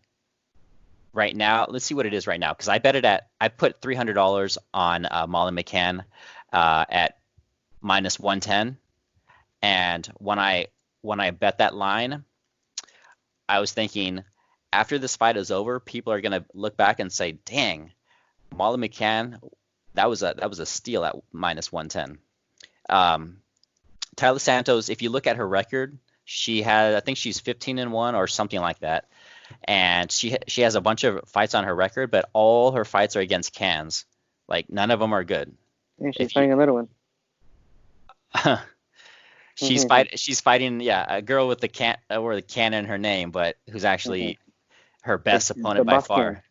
right now, let's see what it is right now, because I put $300 on Molly McCann at minus 110. And when I bet that line, I was thinking after this fight is over, people are going to look back and say, dang, Molly McCann, that was a steal at minus 110. Tayla Santos, if you look at her record, I think she's 15-1 or something like that, and she has a bunch of fights on her record, but all her fights are against cans. Like none of them are good. And she's fighting another one. She's fighting a girl with the can in her name, but who's actually her best opponent by far. Can.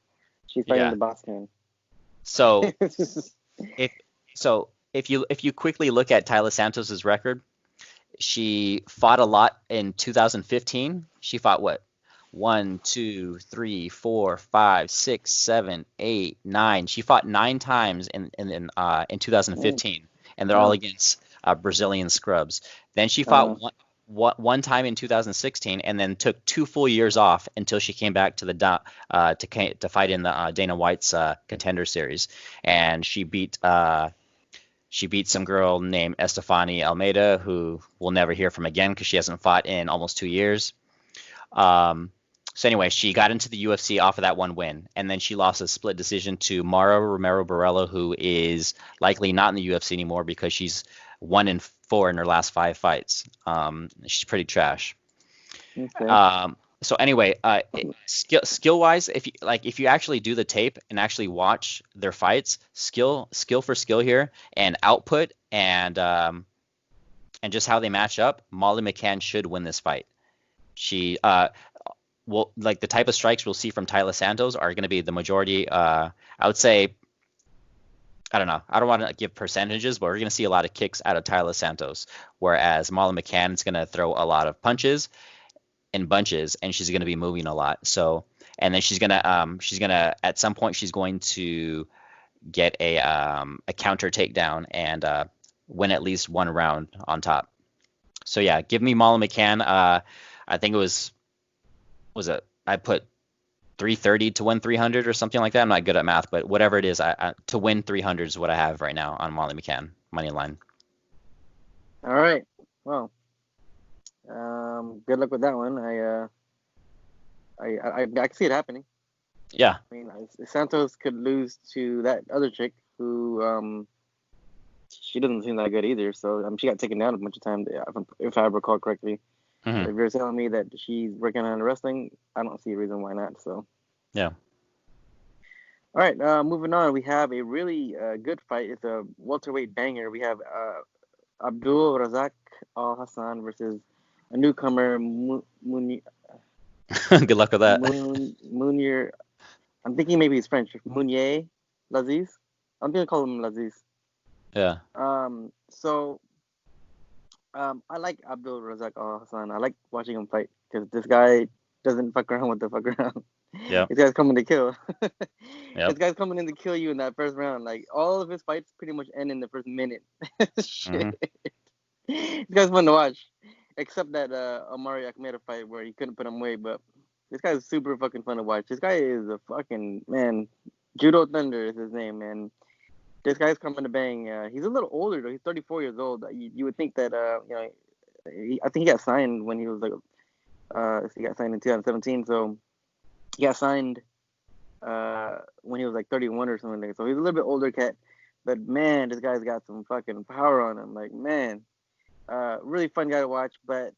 She's fighting the boss can. So if you quickly look at Tayla Santos's record, she fought a lot in 2015. She fought what? 1, 2, 3, 4, 5, 6, 7, 8, 9. She fought 9 times in 2015, and they're all against Brazilian scrubs. Then she fought one time in 2016, and then took 2 full years off until she came back to the to fight in the Dana White's Contender Series, and she beat some girl named Estefany Almeida, who we'll never hear from again because she hasn't fought in almost 2 years. So anyway, she got into the UFC off of that one win, and then she lost a split decision to Mara Romero Borello, who is likely not in the UFC anymore because she's 1-4 in her last 5 fights. She's pretty trash. Okay. So anyway, skill wise, if you actually do the tape and actually watch their fights, skill for skill here, and output and just how they match up, Molly McCann should win this fight. She will like the type of strikes we'll see from Tyler Santos are going to be the majority. I would say, I don't know. I don't want to give percentages, but we're going to see a lot of kicks out of Tyler Santos, whereas Molly McCann is going to throw a lot of punches in bunches, and she's going to be moving a lot. So, and then she's gonna at some point she's going to get a counter takedown and win at least one round on top. So yeah, give me Molly McCann. I think was it I put 330 to win 300 or something like that. I'm not good at math, but whatever it is, to win 300 is what I have right now on Molly McCann money line. All right. Well, good luck with that one. I can see it happening. Yeah. I mean, Santos could lose to that other chick who she doesn't seem that good either. So she got taken down a bunch of times, if I recall correctly. Mm-hmm. If you're telling me that she's working on wrestling, I don't see a reason why not. So yeah. All right, moving on. We have a really good fight. It's a welterweight banger. We have Abdul Razak Al Hassan versus a newcomer, Good luck with that. Munir. I'm thinking maybe he's French. Mounier Laziz. I'm gonna call him Laziz. Yeah. I like Abdul Razak Al Hassan. I like watching him fight because this guy doesn't fuck around with the fuck around. Yeah. This guy's coming to kill. Yep. This guy's coming in to kill you in that first round. Like all of his fights pretty much end in the first minute. Shit. This guy's fun to watch. Except that Amari Akhmedov fight where he couldn't put him away, but this guy's super fucking fun to watch. This guy is a fucking man. Judo Thunder is his name, man. This guy's coming to bang. He's a little older though. He's 34 years old. You would think that I think he got signed when he was like he got signed in 2017. So he got signed when he was like 31 or something like that. So he's a little bit older cat. But man, this guy's got some fucking power on him. Like man, really fun guy to watch. But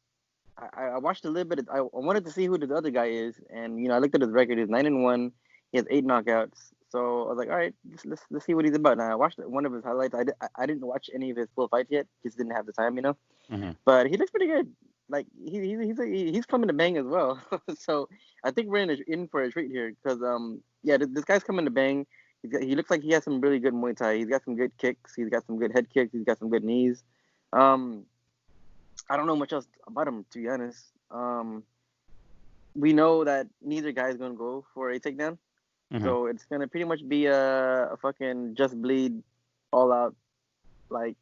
I watched a little bit. I wanted to see who the other guy is, and I looked at his record. He's 9-1. He has 8 knockouts. So I was like, all right, let's see what he's about. Now I watched one of his highlights. I didn't watch any of his full fights yet. Just didn't have the time, Mm-hmm. But he looks pretty good. Like he's coming to bang as well. So I think we're in for a treat here because this guy's coming to bang. He looks like he has some really good Muay Thai. He's got some good kicks. He's got some good head kicks. He's got some good knees. I don't know much else about him, to be honest. We know that neither guy is going to go for a takedown. Mm-hmm. So it's going to pretty much be a fucking just bleed all out like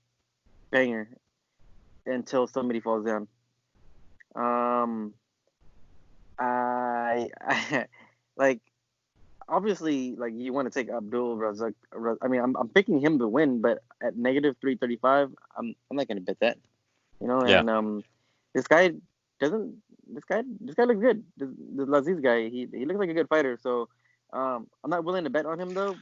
banger until somebody falls down. I like obviously like you want to take Abdul Razak. I mean, I'm picking him to win, but at -335, I'm not going to bet that. Yeah. And this guy doesn't. This guy looks good. The Laziz guy, he looks like a good fighter. So I'm not willing to bet on him though.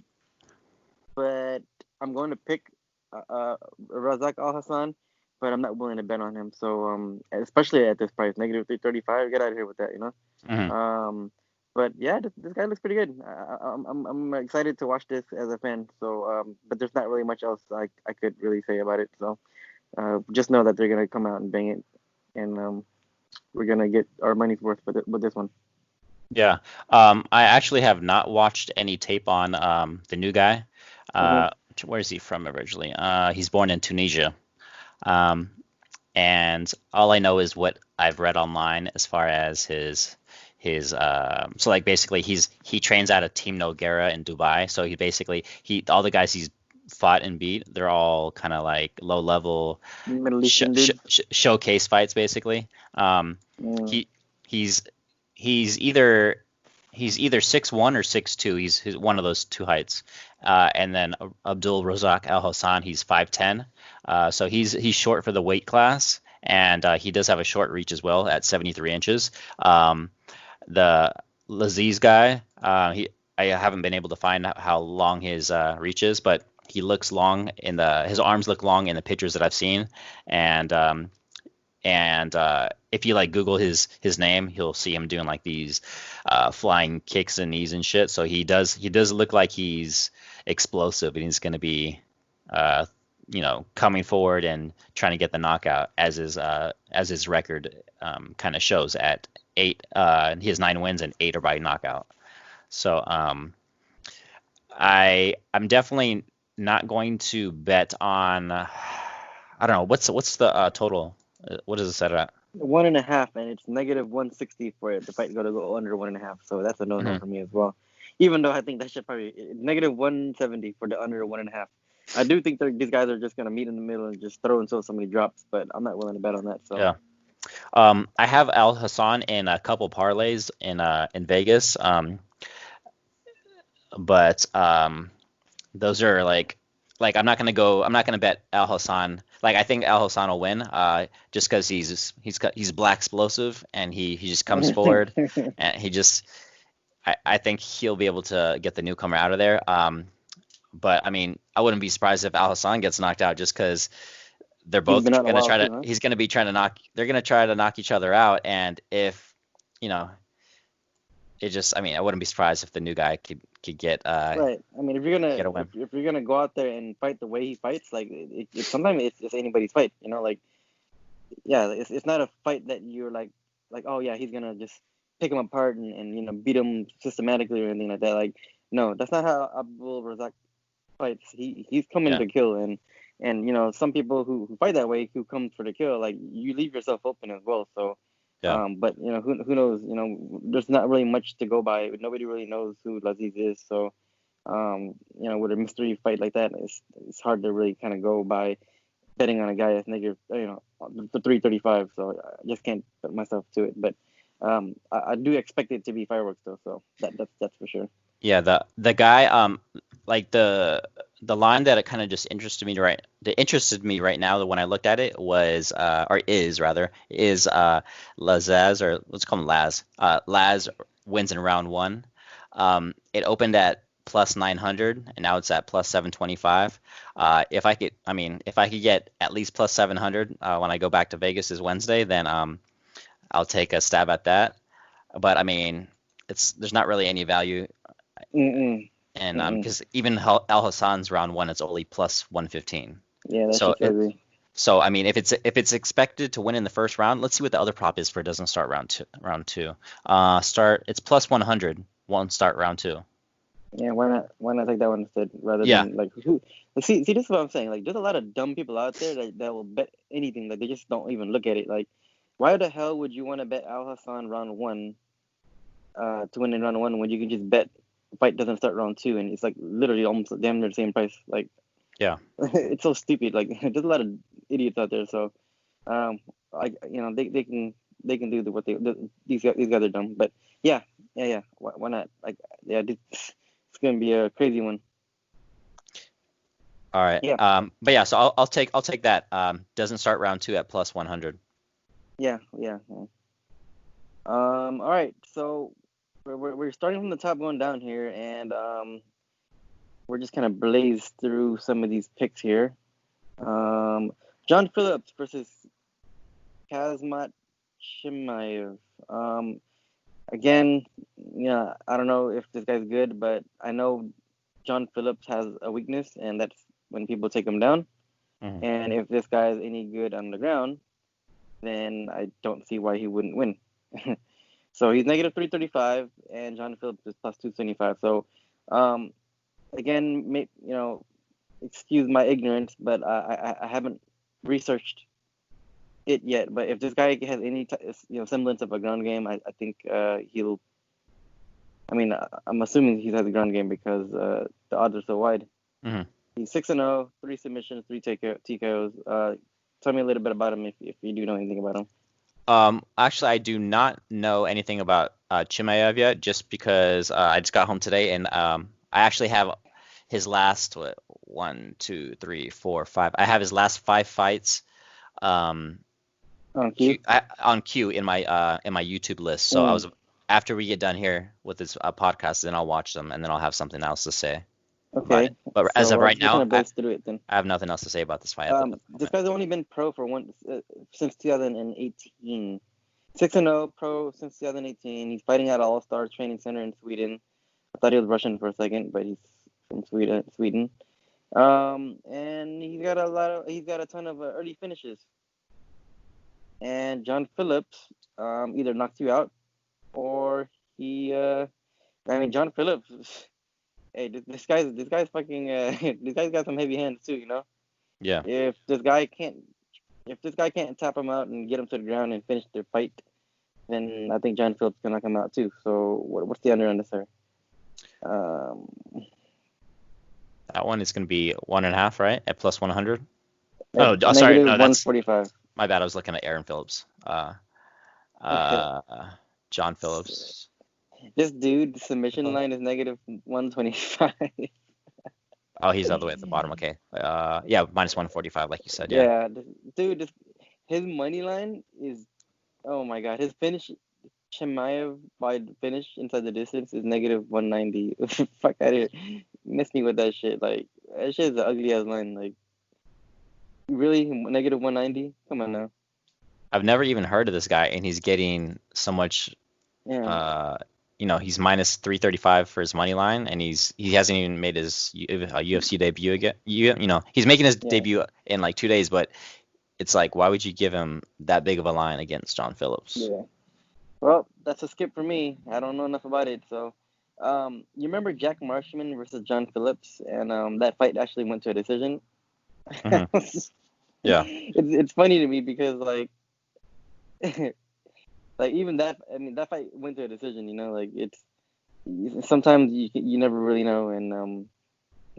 But I'm going to pick Razak Al Hassan, but I'm not willing to bet on him. So especially at this price, -335, get out of here with that, Mm-hmm. But yeah, this guy looks pretty good. I'm excited to watch this as a fan. So but there's not really much else I could really say about it. So just know that they're gonna come out and bang it, and we're gonna get our money's worth with this one. Yeah. I actually have not watched any tape on the new guy. Where is he from originally? He's born in Tunisia. And all I know is what I've read online as far as his so like basically he trains out of Team Nogueira in Dubai. So all the guys he's fought and beat, they're all kind of like low level Middle Eastern dudes. showcase fights basically. He's either 6'1" or 6'2". He's one of those two heights. And then Abdul Razak Al Hassan, he's 5'10". So he's short for the weight class, and he does have a short reach as well at 73 inches. The Laziz guy, I haven't been able to find out how long his reach is, but he looks long his arms look long in the pictures that I've seen, and if you like Google his name, you'll see him doing like these flying kicks and knees and shit. So he does look like he's explosive, and he's going to be coming forward and trying to get the knockout, as his record kind of shows at 8. He has 9 wins and 8 are by knockout. So I'm definitely not going to bet on. I don't know what's the total. What is it set at? 1.5, and it's -160 for it. The fight go under 1.5, so that's a no-no Mhm. for me as well. Even though I think that should probably -170 for the under 1.5. I do think these guys are just gonna meet in the middle and just throw until somebody drops, but I'm not willing to bet on that. So Yeah. I have Al Hassan in a couple parlays in Vegas. But those are like I'm not gonna bet Al Hassan. Like I think Al Hassan will win, just because he's black explosive and he just comes forward and I think he'll be able to get the newcomer out of there. But I mean, I wouldn't be surprised if Al Hassan gets knocked out, just because they're he's both been out a gonna while try too, to huh? he's gonna be trying to knock they're gonna try to knock each other out, and if you know I mean, I wouldn't be surprised if the new guy could get Right. I mean, if you're gonna get a win. if you're gonna go out there and fight the way he fights, like sometimes it's just anybody's fight, like yeah, it's not a fight that you're like oh yeah, he's gonna just pick him apart and beat him systematically or anything like that. Like no, that's not how Abdul Razak fights. He's coming Yeah, to kill, and some people who fight that way, who come for the kill, like you leave yourself open as well. So yeah, but who knows, there's not really much to go by. Nobody really knows who Laziz is. So with a mystery fight like that, it's hard to really kind of go by betting on a guy that's negative, for 335. So I just can't put myself to it. But I do expect it to be fireworks though. So that's for sure. yeah. The guy like the line that it kind of just interested me right now when I looked at it was or is rather is Lazaz, or let's call him Laz. Laz wins in round 1. It opened at plus 900 and now it's at plus 725. If I could get at least plus 700 when I go back to Vegas this Wednesday, then I'll take a stab at that. But I mean, there's not really any value, Mm-mm. and Mm-mm. because even Al Hassan's round 1, it's only plus 115. Yeah, that's So just crazy. I mean, if it's expected to win in the first round, let's see what the other prop is for it doesn't start round two. It's plus 100. Won't start round 2. Yeah, why not? Why not take that one instead rather Yeah, than like who? Like, see, this is what I'm saying. Like, there's a lot of dumb people out there that will bet anything. Like, they just don't even look at it. Like, why the hell would you want to bet Al Hassan round 1, to win in round 1 when you can just bet the fight doesn't start round 2 and it's like literally almost damn near the same price? Like, yeah. it's so stupid. Like, there's a lot of idiots out there. So, they can do these guys are dumb. But yeah. Why not? Like, yeah, it's gonna be a crazy one. All right. Yeah, But yeah, so I'll take that. Doesn't start round 2 at plus 100. yeah. All right. So we're starting from the top, going down here, and we're just kind of blaze through some of these picks here. John Phillips versus Kazmat Chimaev. Again, I don't know if this guy's good, but I know John Phillips has a weakness, and that's when people take him down. Mhm. And if this guy is any good on the ground, then I don't see why he wouldn't win. So he's negative 335, and John Phillips is plus 225. So, again, excuse my ignorance, but I haven't researched it yet. But if this guy has any semblance of a ground game, I think he'll. I mean, I'm assuming he has a ground game because the odds are so wide. Mhm. He's 6-0, 3 submissions, 3 TKOs. Tell me a little bit about him if you do know anything about him. Actually, I do not know anything about Chimaev yet, just because I just got home today, and I actually have his last 1, 2, 3, 4, 5. I have his last 5 fights um, On cue. on queue in my YouTube list. So Mm. after we get done here with this podcast, then I'll watch them, and then I'll have something else to say. Okay, But as so of right just kind now, of blaze through it then. I have nothing else to say about this fight at the This moment. guy's only been pro for since 2018. 6-0 pro since 2018. He's fighting at All Stars Training Center in Sweden. I thought he was Russian for a second, but he's from Sweden. And he's got a ton of early finishes. And John Phillips, either knocks you out or John Phillips. Hey, this guy's fucking this guy's got some heavy hands too, you know. Yeah. If this guy can't tap him out and get him to the ground and finish their fight, then I think John Phillips can knock him out too. So what's the under on this, sir? Um, That one is going to be 1.5, right? At plus 100. at Oh, no, sorry. negative No, that's 145. my bad. I was looking at Aaron Phillips. Uh, John Phillips. This dude submission line is negative 125. Oh, he's all the way at the bottom. Okay. Yeah, minus 145, like you said. Yeah. Yeah, dude, his money line is, oh my god, his finish, Chimaev by the finish inside the distance is negative 190. Fuck out of here. Miss me with that shit. Like, that shit is the ugly ass line. Like, really? Negative 190? Come on now. I've never even heard of this guy, and he's getting so much. Yeah. He's minus 335 for his money line, and he hasn't even made his UFC debut again. He's making his Yeah. debut in like 2 days, but it's like, why would you give him that big of a line against John Phillips? Yeah. Well, that's a skip for me. I don't know enough about it. So, you remember Jack Marshman versus John Phillips, and that fight actually went to a decision. Hmm. Yeah. It's funny to me because like like even that, I mean, that fight went to a decision. You know, like it's sometimes you never really know, and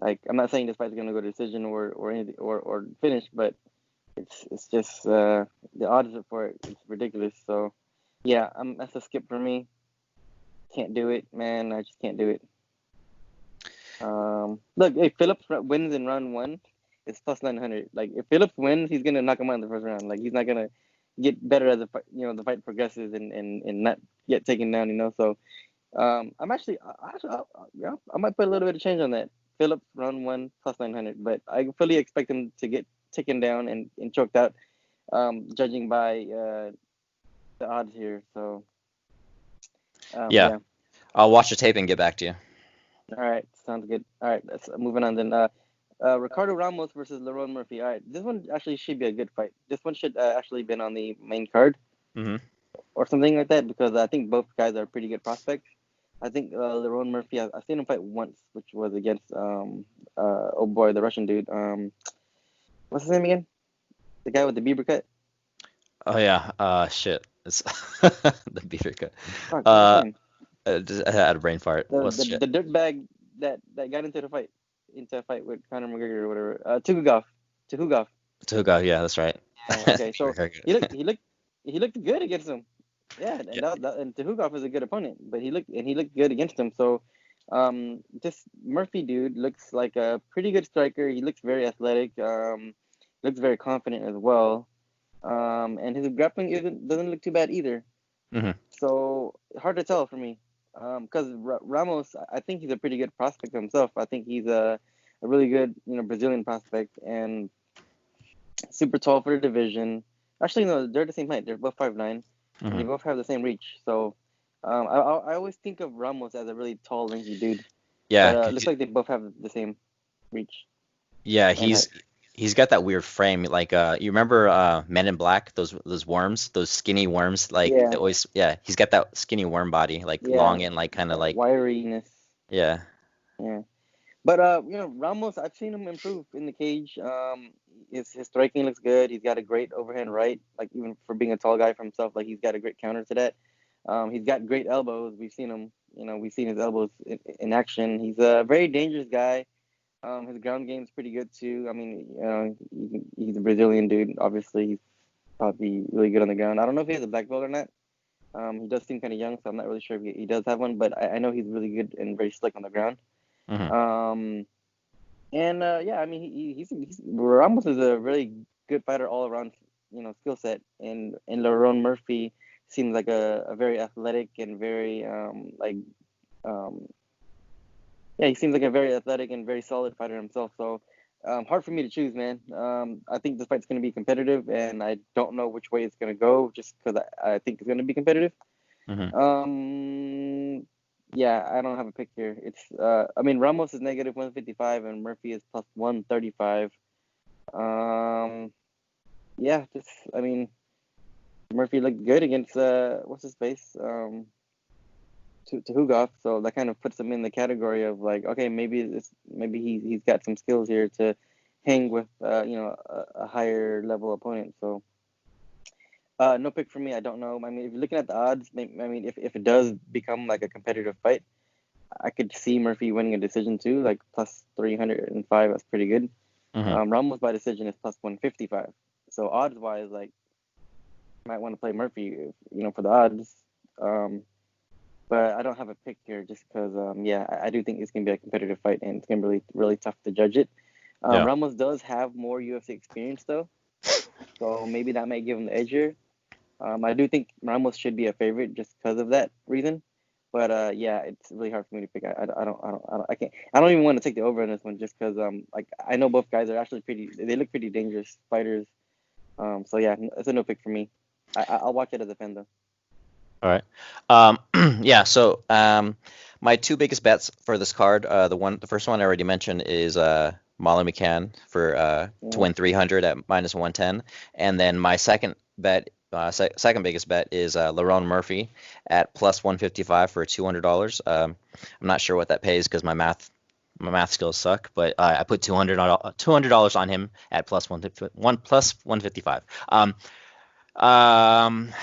like I'm not saying this fight's gonna go to decision or anything or finish, but it's just the odds for it, it's ridiculous. So yeah, that's a skip for me. Can't do it, man. I just can't do it. Look, if Phillips wins in round one, it's plus 900. Like if Phillips wins, he's gonna knock him out in the first round. Like he's not gonna get better as the fight progresses and not get taken down. You know, so I'm yeah, I might put a little bit of change on that. Phillips round one plus 900, but I fully expect him to get taken down and choked out. Judging by the odds here, so Yeah. yeah. I'll watch the tape and get back to you. All right, sounds good. All right, let's moving on then. Ricardo Ramos versus Lerone Murphy. All right, this one actually should be a good fight. This one should actually been on the main card Hmm. or something like that because I think both guys are pretty good prospects. I think Lerone Murphy, I've seen him fight once, which was against oh boy, the Russian dude. What's his name again? The guy with the Bieber cut. Oh yeah. Shit. It's the beaver cut. Fuck, what's his Uh, name? I had a brain fart. The What's the, shit? the dirt bag that got into a fight with Conor McGregor or whatever. Tuhugov. Tuga. Yeah, that's right. Yeah, okay, so Beaver he cut. looked he looked he looked good against him. Yeah, Yeah. and Tuhugov is a good opponent, but he looked good against him. So, this Murphy dude looks like a pretty good striker. He looks very athletic. Looks very confident as well. And his grappling doesn't look too bad either. Hmm. So hard to tell for me. Because Ramos, I think he's a pretty good prospect himself. I think he's a really good Brazilian prospect and super tall for the division. Actually, no, they're the same height. They're both 5'9", and Hmm. they both have the same reach. So, I always think of Ramos as a really tall, lanky dude, Yeah. but it looks like they both have the same reach Yeah, and height. he's got that weird frame. Like you remember Men in Black, those worms, those skinny worms, like they Yeah, always, yeah, he's got that skinny worm body, like yeah, long and like kind of that like, wiriness. yeah. Yeah, but Ramos, I've seen him improve in the cage. His striking looks good. He's got a great overhand right, like even for being a tall guy for himself, like he's got a great counter to that. He's got great elbows. We've seen him. We've seen his elbows in action. He's a very dangerous guy. His ground game's pretty good too. I mean, he's a Brazilian dude. Obviously, he's probably really good on the ground. I don't know if he has a black belt or not. He does seem kind of young, so I'm not really sure if he does have one. But I know he's really good and very slick on the ground. Hmm. Um, and yeah, I mean, he's Ramos is a really good fighter all around, skill set. And Lerone Murphy seems like a very athletic and very um, yeah, he seems like a very athletic and very solid fighter himself. So hard for me to choose, man. I think this fight's going to be competitive, and I don't know which way it's going to go, just because I think it's going to be competitive. Hmm. Um, Yeah, I don't have a pick here. It's I mean Ramos is negative 155 and Murphy is plus 135. Um, yeah, just I mean Murphy looked good against what's his face to Hugoff, so that kind of puts him in the category of like, okay, maybe he's got some skills here to hang with a higher level opponent. So no pick for me. I don't know. I mean, if you're looking at the odds, I mean, if it does become like a competitive fight, I could see Murphy winning a decision too, like plus 305. That's pretty good. Hmm. Ramos by decision is plus 155. So odds wise, like, might want to play Murphy, for the odds. Um, but I don't have a pick here just because, yeah, I do think it's gonna be a competitive fight and it's gonna be really, really tough to judge it. Yeah. Ramos does have more UFC experience though, so maybe that might give him the edge here. I do think Ramos should be a favorite just because of that reason. But yeah, it's really hard for me to pick. I can't. I don't even want to take the over on this one just because like I know both guys are actually pretty. They look pretty dangerous fighters. So yeah, it's a no pick for me. I'll watch it as a fan though. All right. Yeah. So my two biggest bets for this card, the first one I already mentioned is Molly McCann for to Yeah. win 300 at minus 110, and then my second bet, second biggest bet is Lerone Murphy at plus 155 for $200. I'm not sure what that pays because my math skills suck, but I put $200 on him at plus 155.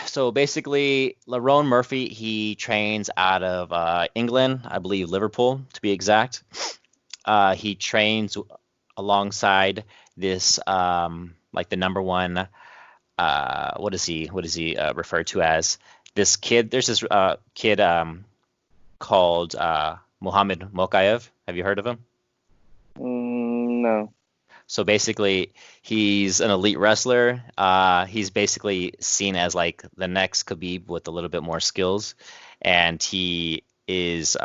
So basically, Lerone Murphy, he trains out of England, I believe Liverpool to be exact. He trains alongside this like the number one what is he referred to as? This kid, there's this kid called Mohammed Mokaev. Have you heard of him? No. So basically, he's an elite wrestler. He's basically seen as like the next Khabib with a little bit more skills, and he is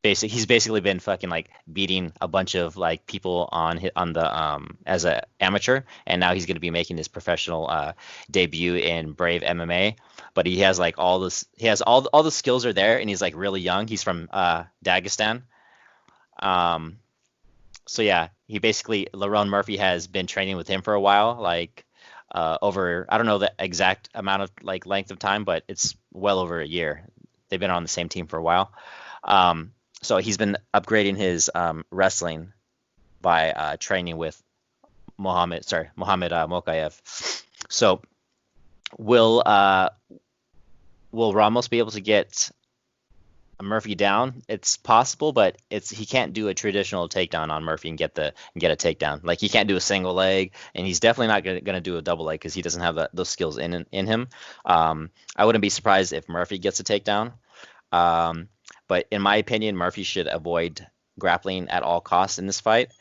he's basically been fucking like beating a bunch of like people on the as a amateur, and now he's gonna be making his professional debut in Brave MMA. But he has like all this, he has all the skills are there, and he's like really young. He's from Dagestan. Um, so yeah, he basically Lerone Murphy has been training with him for a while, like over I don't know the exact amount of like length of time, but it's well over a year. They've been on the same team for a while. Um, so he's been upgrading his wrestling by training with Mohammed Mokaev. So will uh, will Ramos be able to get Murphy down? It's possible, but he can't do a traditional takedown on Murphy and get a takedown. Like he can't do a single leg, and he's definitely not gonna do a double leg because he doesn't have those skills in him. I wouldn't be surprised if Murphy gets a takedown. But in my opinion, Murphy should avoid grappling at all costs in this fight,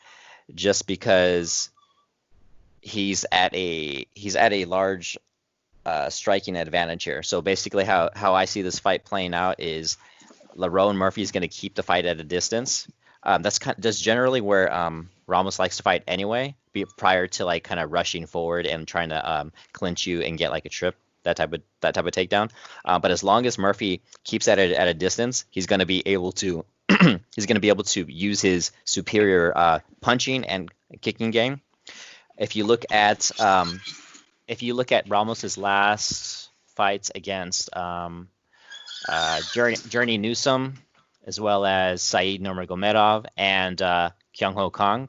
just because he's at a large striking advantage here. So basically, how I see this fight playing out is Lerone Murphy is going to keep the fight at a distance. That's generally where Ramos likes to fight anyway, prior to like kind of rushing forward and trying to clinch you and get like a trip, that type of takedown. But as long as Murphy keeps at a distance, he's going to be able to he's going to be able to use his superior punching and kicking game. If you look at Ramos's last fights against Journey Newsom, as well as Saeed Nurmagomedov and Kyung Ho Kong.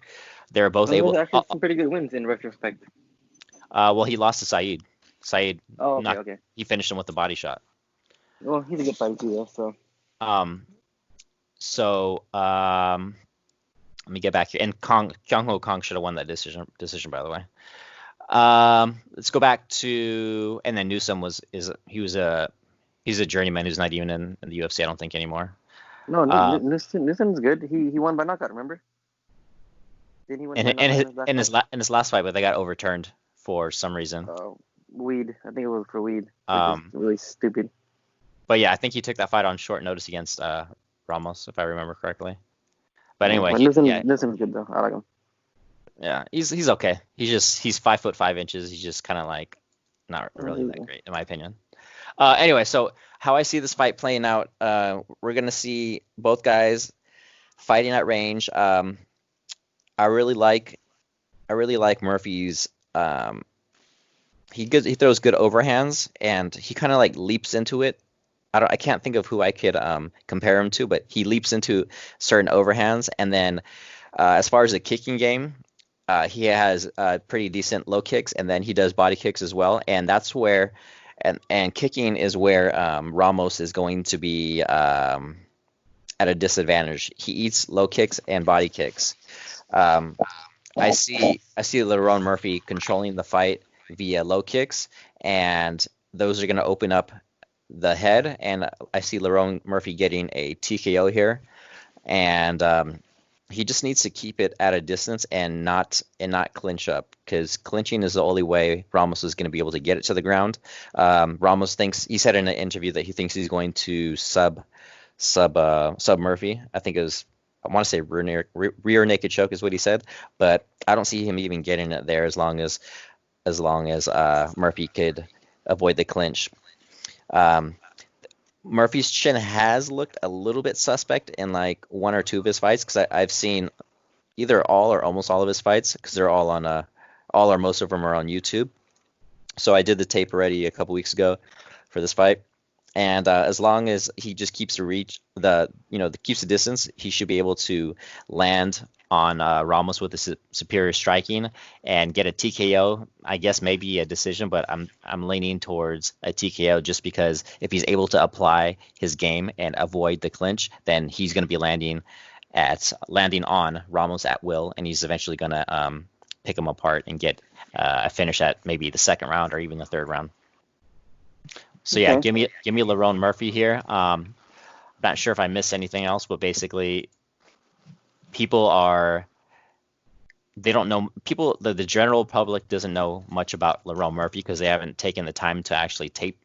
They're both Those able. are actually some pretty good wins in retrospect. Well, he lost to Saeed. Saeed Oh, okay. he finished him with a body shot. Well, he's a good fighter too, though. So Um, so let me get back here. And Kyung Ho Kong should have won that decision, by the way. Let's go back to, and then Newsom he's a journeyman who's not even in the UFC, I don't think, anymore. no, Newsom's good. He won by knockout. Remember? Didn't he win by knockout In his last fight, but they got overturned for some reason. Weed. I think it was for weed, which is Um, really stupid. but yeah, I think he took that fight on short notice against Ramos, if I remember correctly. But Yeah, anyway, but Newsom's good though. I like him. yeah, he's okay. He's 5'5" He's just kind of like not really that great in my opinion. Anyway, so how I see this fight playing out, we're gonna see both guys fighting at range. I really like I really like Murphy's. He throws good overhands, and he kind of like leaps into it. I can't think of who I could compare him to, but he leaps into certain overhands, and then as far as the kicking game, he has pretty decent low kicks, and then he does body kicks as well, and that's where and kicking is where Ramos is going to be at a disadvantage. He eats low kicks and body kicks. Um, I see Lerone Murphy controlling the fight via low kicks, and those are going to open up the head. And I see Lerone Murphy getting a TKO here, and he just needs to keep it at a distance and not clinch up, because clinching is the only way Ramos is going to be able to get it to the ground. Ramos thinks, he said in an interview that he thinks he's going to sub Murphy. I want to say rear naked choke is what he said, but I don't see him even getting it there as long as Murphy could avoid the clinch. Um, Murphy's chin has looked a little bit suspect in like one or two of his fights, because I've seen either all or almost all of his fights, because they're all on all or most of them are on YouTube. So I did the tape already a couple weeks ago for this fight, and as long as he just keeps keeps the distance, he should be able to land on Ramos with the superior striking and get a TKO. I guess maybe a decision, but I'm leaning towards a TKO, just because if he's able to apply his game and avoid the clinch, then he's going to be landing on Ramos at will, and he's eventually going to pick him apart and get a finish at maybe the second round or even the third round. So yeah, Okay. give me Lerone Murphy here. Not sure if I missed anything else, but basically people are they don't know people the general public doesn't know much about Lerone Murphy, because they haven't taken the time to actually tape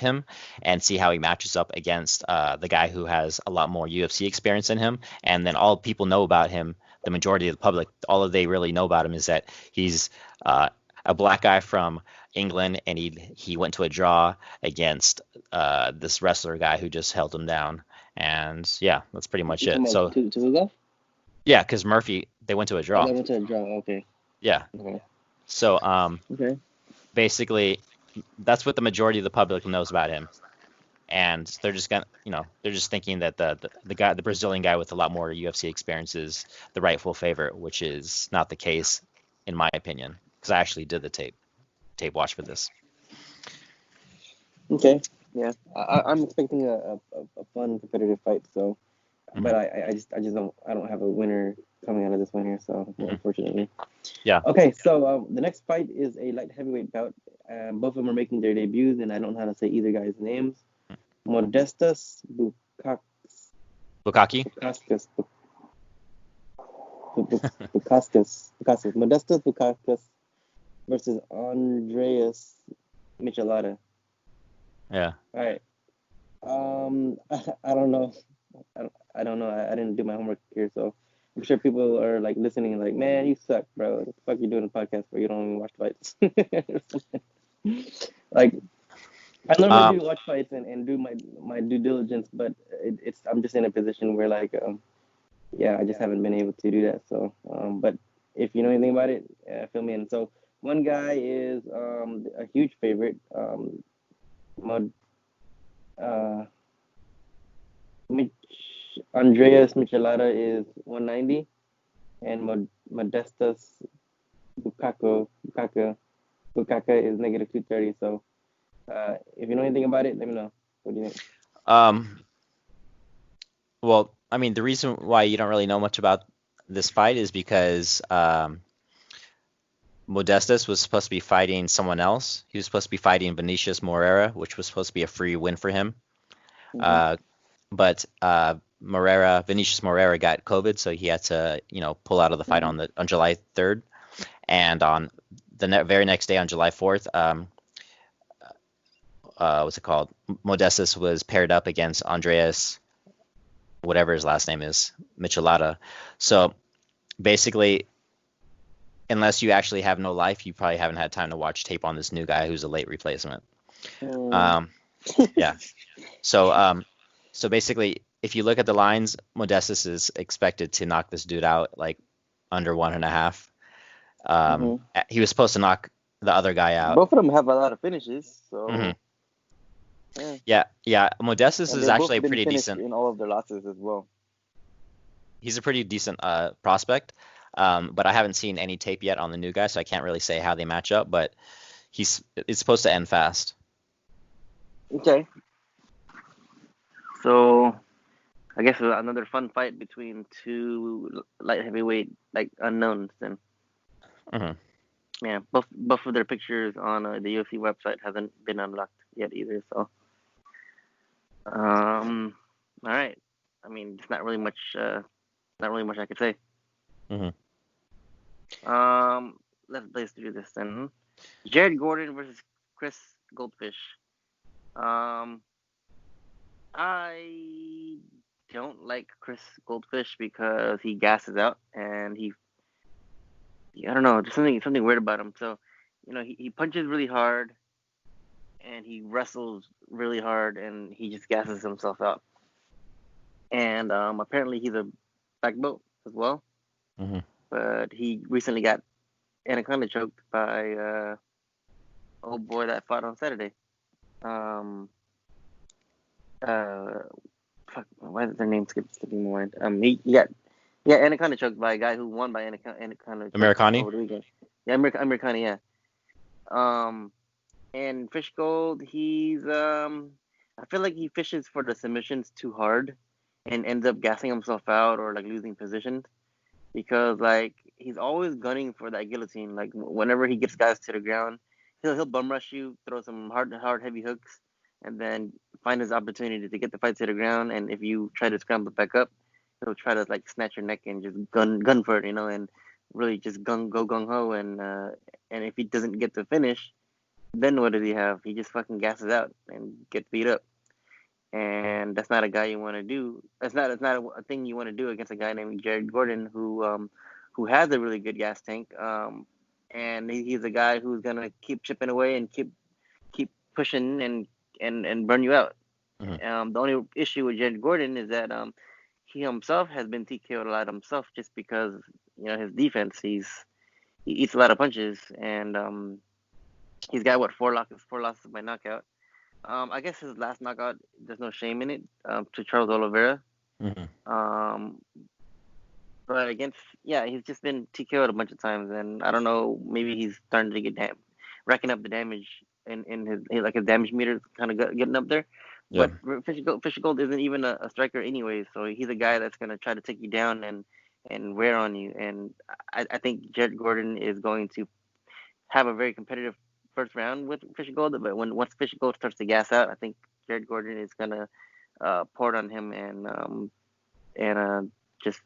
him and see how he matches up against the guy who has a lot more UFC experience than him. And then all people know about him, the majority of the public, all they really know about him is that he's a black guy from England, and he went to a draw against this wrestler guy who just held him down. And yeah, that's pretty much You talking it. about So Tuga? yeah, because Murphy, they went to a Oh, draw. they went to a draw. Okay. Yeah. Okay. So Okay. basically, that's what the majority of the public knows about him, and they're just thinking that the Brazilian guy with a lot more UFC experience is the rightful favorite, which is not the case in my opinion, because I actually did the tape watch for this. Okay. Yeah. I'm expecting a fun competitive fight. So, Hmm. but I just don't have a winner coming out of this one here. So Hmm. unfortunately. Yeah. Okay. So the next fight is a light heavyweight bout. Both of them are making their debuts, and I don't know how to say either guy's names. Modestas Bukaki. Bukauskas, Bukauskas, Modestas Bukauskas versus Andreas Michelada. Yeah. All right. I don't know. I don't know. I didn't do my homework here, so I'm sure people are like listening, like, man, you suck, bro. What the fuck you doing a podcast for? You don't even watch fights. Like, I normally um do watch fights and do my due diligence, but I'm just in a position where like yeah, I just haven't been able to do that. So but if you know anything about it, fill me in. So one guy is a huge favorite. Mod, uh, Andreas Michelada is 190, and Modestas Bukaka is negative 230. So if you know anything about it, let me know. What do you think? um well, I mean, the reason why you don't really know much about this fight is because Modestas was supposed to be fighting someone else. He was supposed to be fighting Vinicius Moreira, which was supposed to be a free win for him. Mm-hmm. But Vinicius Moreira got COVID, so he had to, pull out of the fight on July 3rd. And on the very next day, on July 4th, what's it called? Modestas was paired up against Andreas, whatever his last name is, Michelada. So basically, unless you actually have no life, you probably haven't had time to watch tape on this new guy who's a late replacement. Mm. Um, Yeah. So basically, if you look at the lines, Modestus is expected to knock this dude out like under 1.5. hmm He was supposed to knock the other guy out. Both of them have a lot of finishes, Hmm so yeah. Yeah. Modestus And is they've both actually a been pretty finished decent. in all of their losses as well. He's a pretty decent prospect. But I haven't seen any tape yet on the new guy, so I can't really say how they match up. But it's supposed to end fast. Okay. So I guess another fun fight between two light heavyweight like unknowns. Then Hmm yeah, both of their pictures on the UFC website hasn't been unlocked yet either. So all right. I mean, it's not really much. Not really much I could say. hmm Um, let's do this then. Jared Gordon versus Chris Goldfish. Um, I don't like Chris Goldfish because he gasses out and I don't know, there's something weird about him. So, he punches really hard and he wrestles really hard and he just gasses himself out. And apparently he's a black belt as well, hmm but he recently got anaconda choked by old boy that fought on Saturday. Um, uh, fuck, why is their name skipping my mind? He got anaconda choked by a guy who won by anaconda choke Americani. over the weekend. Yeah, Americana, yeah. Um, and Fish Gold, I feel like he fishes for the submissions too hard, and ends up gassing himself out or like losing positions because like he's always gunning for that guillotine. Like whenever he gets guys to the ground, he'll bum rush you, throw some hard heavy hooks, and then find his opportunity to get the fight to the ground. And if you try to scramble back up, he'll try to like snatch your neck and just gun for it, and really just gung ho. And if he doesn't get the finish, then what does he have? He just fucking gasses out and gets beat up. And that's not a guy you want to do. That's not a thing you want to do against a guy named Jared Gordon who has a really good gas tank. And he's a guy who's gonna keep chipping away and keep pushing and burn you out. Hmm The only issue with Jared Gordon is that he himself has been TKO'd a lot himself just because his defense. He eats a lot of punches and he's got what four losses by knockout. I guess his last knockout, there's no shame in it, to Charles Oliveira. hmm Um, but yeah, he's just been TKO'd a bunch of times, and I don't know, maybe he's starting to get racking up the damage in his damage meter kind of getting up there. Yeah. But Fisher Gold isn't even a striker anyway, so he's a guy that's gonna try to take you down and wear on you. And I think Jared Gordon is going to have a very competitive first round with Fisher Gold, but once Fisher Gold starts to gas out, I think Jared Gordon is gonna pour it on him and just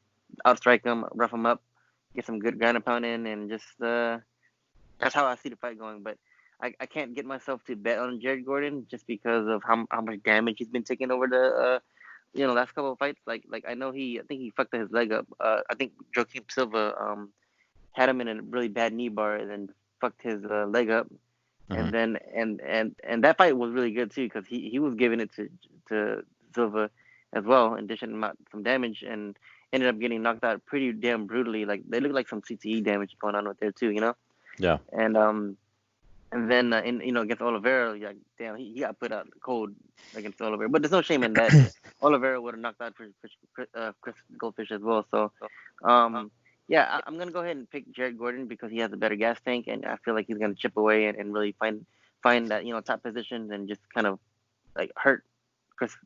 outstrike him, rough him up, get some good ground and pound in, and just that's how I see the fight going. But I can't get myself to bet on Jared Gordon just because of how much damage he's been taking over the last couple of fights. Like I know I think he fucked his leg up. I think Joaquin Silva had him in a really bad knee bar and then fucked his leg up. hmm And then and that fight was really good too because he was giving it to Silva as well and dishing him out some damage and ended up getting knocked out pretty damn brutally. Like they look like some CTE damage going on with there too. Yeah. And then against Oliveira, like damn, he got put out cold against Oliveira. But there's no shame in that. Oliveira would have knocked out Chris Goldfish as well. So, um, yeah, I'm gonna go ahead and pick Jared Gordon because he has a better gas tank, and I feel like he's gonna chip away and really find that top positions and just kind of like hurt Chris,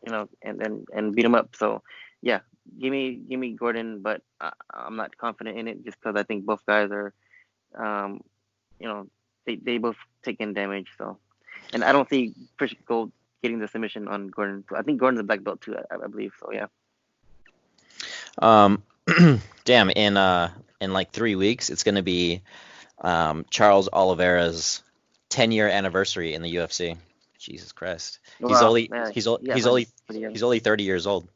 and beat him up. So, yeah, give me Gordon, but I'm not confident in it just because I think both guys are, um, you know, they both take in damage. So, and I don't see Fish Gold getting the submission on Gordon. I think Gordon's a black belt too, I believe. So yeah. Um, damn. In like 3 weeks, it's gonna be Charles Oliveira's 10-year anniversary in the UFC. Jesus Christ. He's Wow, only man, he's o- he got he's signed only pretty young. he's only 30 years old.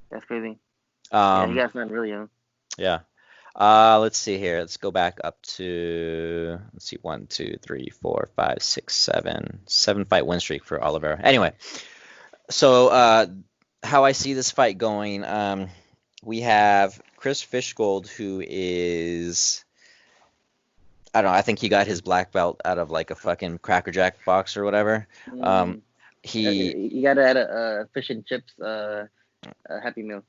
That's crazy. Yeah, he Um, got signed really young. yeah. Let's see here. Let's go back up to, let's see, 7 fight win streak for Oliveira. Anyway, so how I see this fight going, we have Chris Fishgold, who is, I don't know, I think he got his black belt out of like a fucking Cracker Jack box or whatever. Um, Mm. he, You gotta add a fish and chips Happy Meal.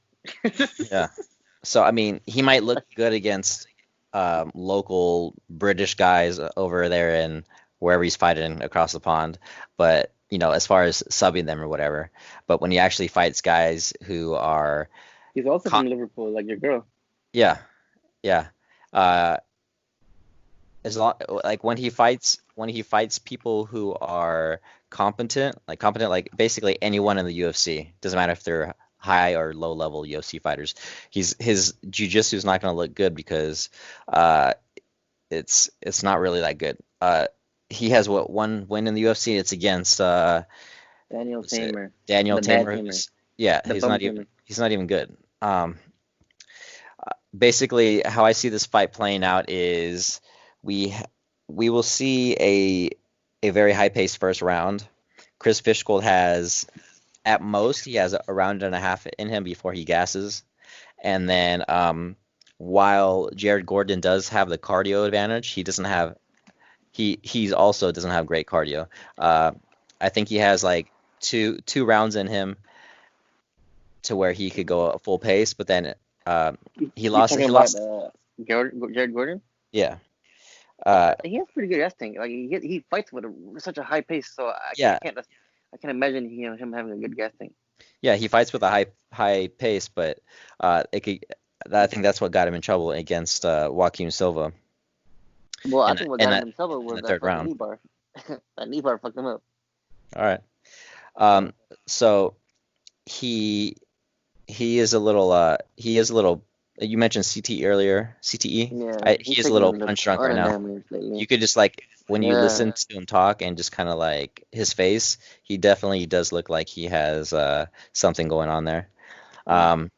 yeah. So I mean, he might look good against local British guys over there and wherever he's fighting across the pond, but as far as subbing them or whatever. But when he actually fights guys who are, He's also con- from Liverpool, like your girl. yeah, yeah, uh, as long like when he fights people who are competent, like basically anyone in the UFC, doesn't matter if they're high or low level UFC fighters. His jiu-jitsu is not going to look good because uh, it's not really that good. He has one win in the UFC. It's against Daniel what's it? Tamer, Daniel the bad Tamer. Tamer, Yeah, the he's bum not even Tamer. he's not even good. Basically, how I see this fight playing out is we we will see a very high paced first round. Chris Fishgold has, at most, he has a round and a half in him before he gasses, and then while Jared Gordon does have the cardio advantage, he doesn't have he's also doesn't have great cardio. Uh, I think he has like two rounds in him to where he could go a full pace, but then uh, he You're lost talking he about lost Jared Gordon? yeah. Uh, He has pretty good guessing. Like he fights with such a high pace, so yeah, I can't imagine him having a good guessing. yeah, he fights with a high pace, but it could. I think that's what got him in trouble against Joaquin Silva Well, I in think what in got him that in trouble in was the that third fucking round. knee bar. That knee bar fucked him up. All right. Yeah, So he he is a little. You mentioned CT earlier. CTE. yeah, He he's is a taking little a little punch drunk ton right of now. damage lately. You could just like when you Yeah. listen to him talk and just kind of like his face, he definitely does look like he has something going on there. Mm. Um,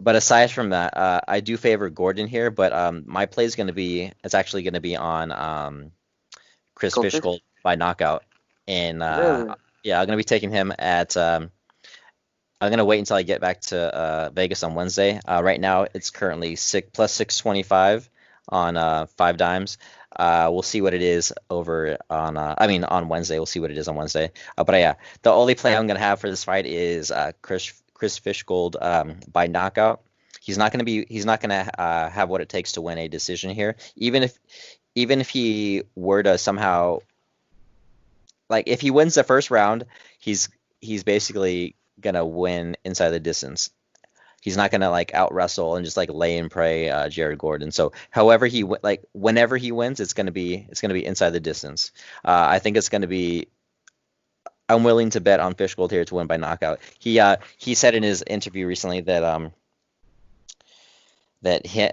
but aside from that, I do favor Gordon here, but my play is going to be it's actually going to be on Chris Goldfish? Fishgold by knockout, and Really? yeah, I'm going to be taking him at. I'm going to wait until I get back to Vegas on Wednesday. Right now, it's currently plus 625 on 5 dimes. We'll see what it is over on. I mean, on Wednesday, we'll see what it is on Wednesday. But yeah, the only play I'm going to have for this fight is Chris Fishgold by knockout. He's not going to be. He's not going to have what it takes to win a decision here. Even if he were to somehow, like, if he wins the first round, he's basically gonna win inside the distance. He's not gonna like out wrestle and just like lay and pray Jared Gordon. So however like whenever he wins, it's gonna be inside the distance. I think it's gonna be. I'm willing to bet on Fishgold here to win by knockout. He said in his interview recently that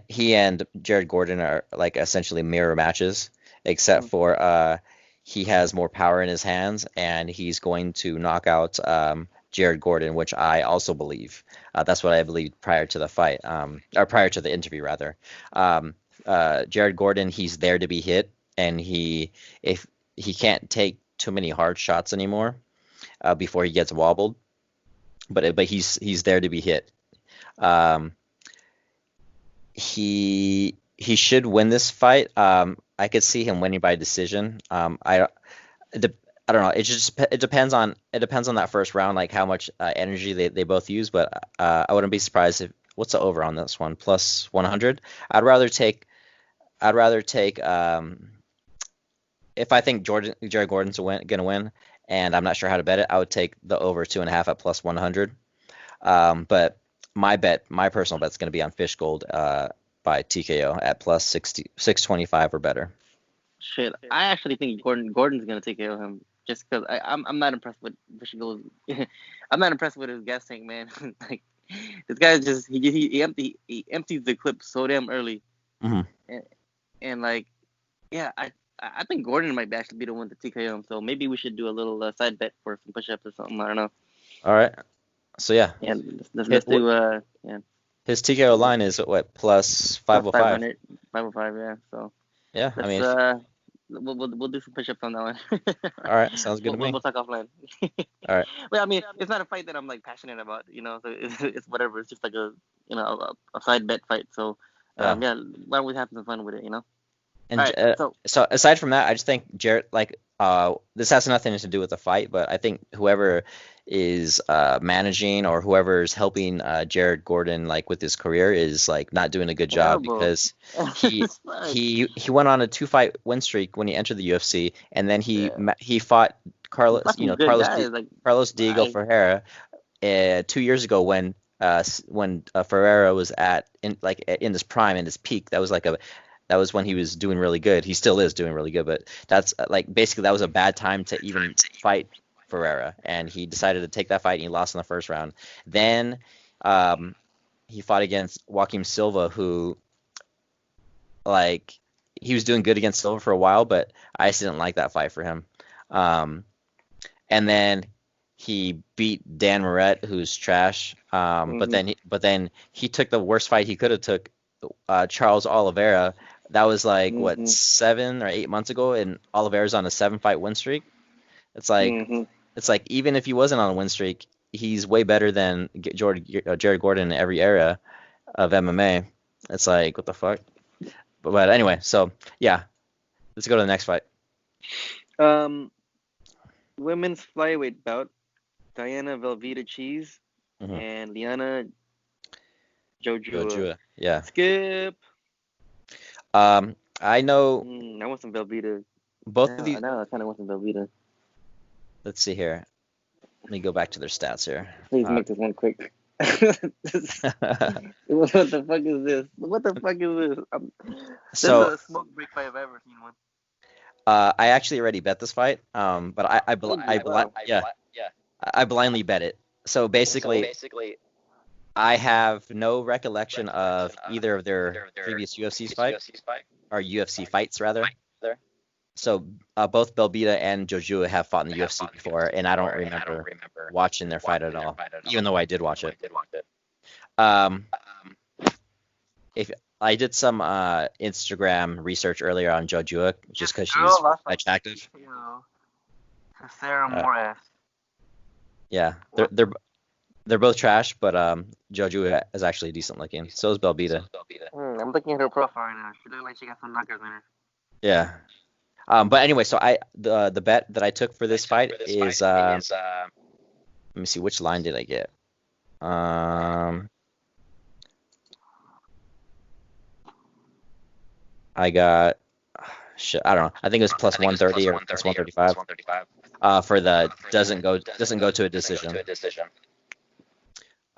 he and Jared Gordon are like essentially mirror matches, except Mm. for he has more power in his hands and he's going to knock out Jared Gordon, which I also believe. That's what I believed prior to the fight, or prior to the interview rather. Um, Jared Gordon, he's there to be hit, and if he can't take too many hard shots anymore before he gets wobbled, but he's there to be hit. Um, he should win this fight. I could see him winning by decision. I don't know. It depends on that first round, like how much energy they both use. But I wouldn't be surprised if what's the over on this one? Plus 100. I'd rather take if I think Jared Gordon's gonna win, and I'm not sure how to bet it, I would take the over 2.5 at plus 100. But my personal bet is going to be on Fish Gold by TKO at plus 625 or better. Shit, I actually think Gordon's gonna take care of him just because I'm not impressed with Michigan's. I'm not impressed with his guessing, man. Like this guy just he empties the clip so damn early, Mm-hmm. and, and like yeah, I think Gordon might actually be the one to TKO him. So maybe we should do a little side bet for some push-ups or something. I don't know. All right. So yeah, Yeah, hit let's do yeah. His TKO line is what, plus Plus 505. 500, 505, yeah. So Yeah, I let's mean, we'll do some push-ups on that one. all right, sounds good we'll, to we'll me. we'll talk offline. All right. Well, I mean, it's not a fight that I'm like passionate about, you know. So it's whatever. It's just like a side bet fight. So Yeah. yeah, why don't we have some fun with it, you know? All And right. So so aside from that, I just think Jarrett, like, this has nothing to do with the fight, but I think whoever is managing or whoever's helping Jared Gordon like with his career is like not doing a good job terrible. because he Fuck. he went on a 2 fight win streak when he entered the UFC, and then Yeah. he fought He Carlos, fought some good guys. Like Carlos Diego why? Ferreira 2 years ago when Ferreira was in his prime, in his peak. That was when he was doing really good. He still is doing really good, but that's like basically that was a bad time to even fight Ferreira, and he decided to take that fight and he lost in the first round. Then um, he fought against Joaquim Silva, who like he was doing good against Silva for a while, but I just didn't like that fight for him. Um, and then he beat Dan Moret, who's trash. Hmm. But then he took the worst fight he could have took, Charles Oliveira. That was like what, Hmm. 7 or 8 months ago, and Oliveira's on a 7 fight win streak. It's like Hmm. it's like even if he wasn't on a win streak, he's way better than Jared Gordon in every era of MMA. It's like what the fuck. But anyway, so yeah, let's go to the next fight. Um, women's flyweight bout: Diana Velveeta Cheese Hmm. and Liana Joe Jojua. Jua, yeah. Skip. I know I want some Velveeta. both of Now, these. now I kind of want some Velveeta. Let's see here. Let me go back to their stats here. Please make this one quick. What the fuck is this? What the fuck is this? This is So a smoke break fight if I've ever seen one. I actually already bet this fight. But Oh, did you? Wow. yeah, I blindly bet it. So basically, I have no recollection of either of their previous UFC's fight or UFC fights rather. So both Belbita and Jojua have fought in the UFC before, and I don't remember watching their fight at all, even though I did watch it. Um, if I did some Instagram research earlier on Jojua, just because she's attractive. Sarah Uh, Moras. yeah, they're both trash, but Jojua is actually decent looking. So is Belbita. I'm looking at her profile right now. She looks like she got some knockers in her. Yeah. But anyway, so the bet that I took for this fight is let me see, which line did I get? I got shit, I don't know. I think it was plus 130 or plus 135. For the doesn't go to a decision.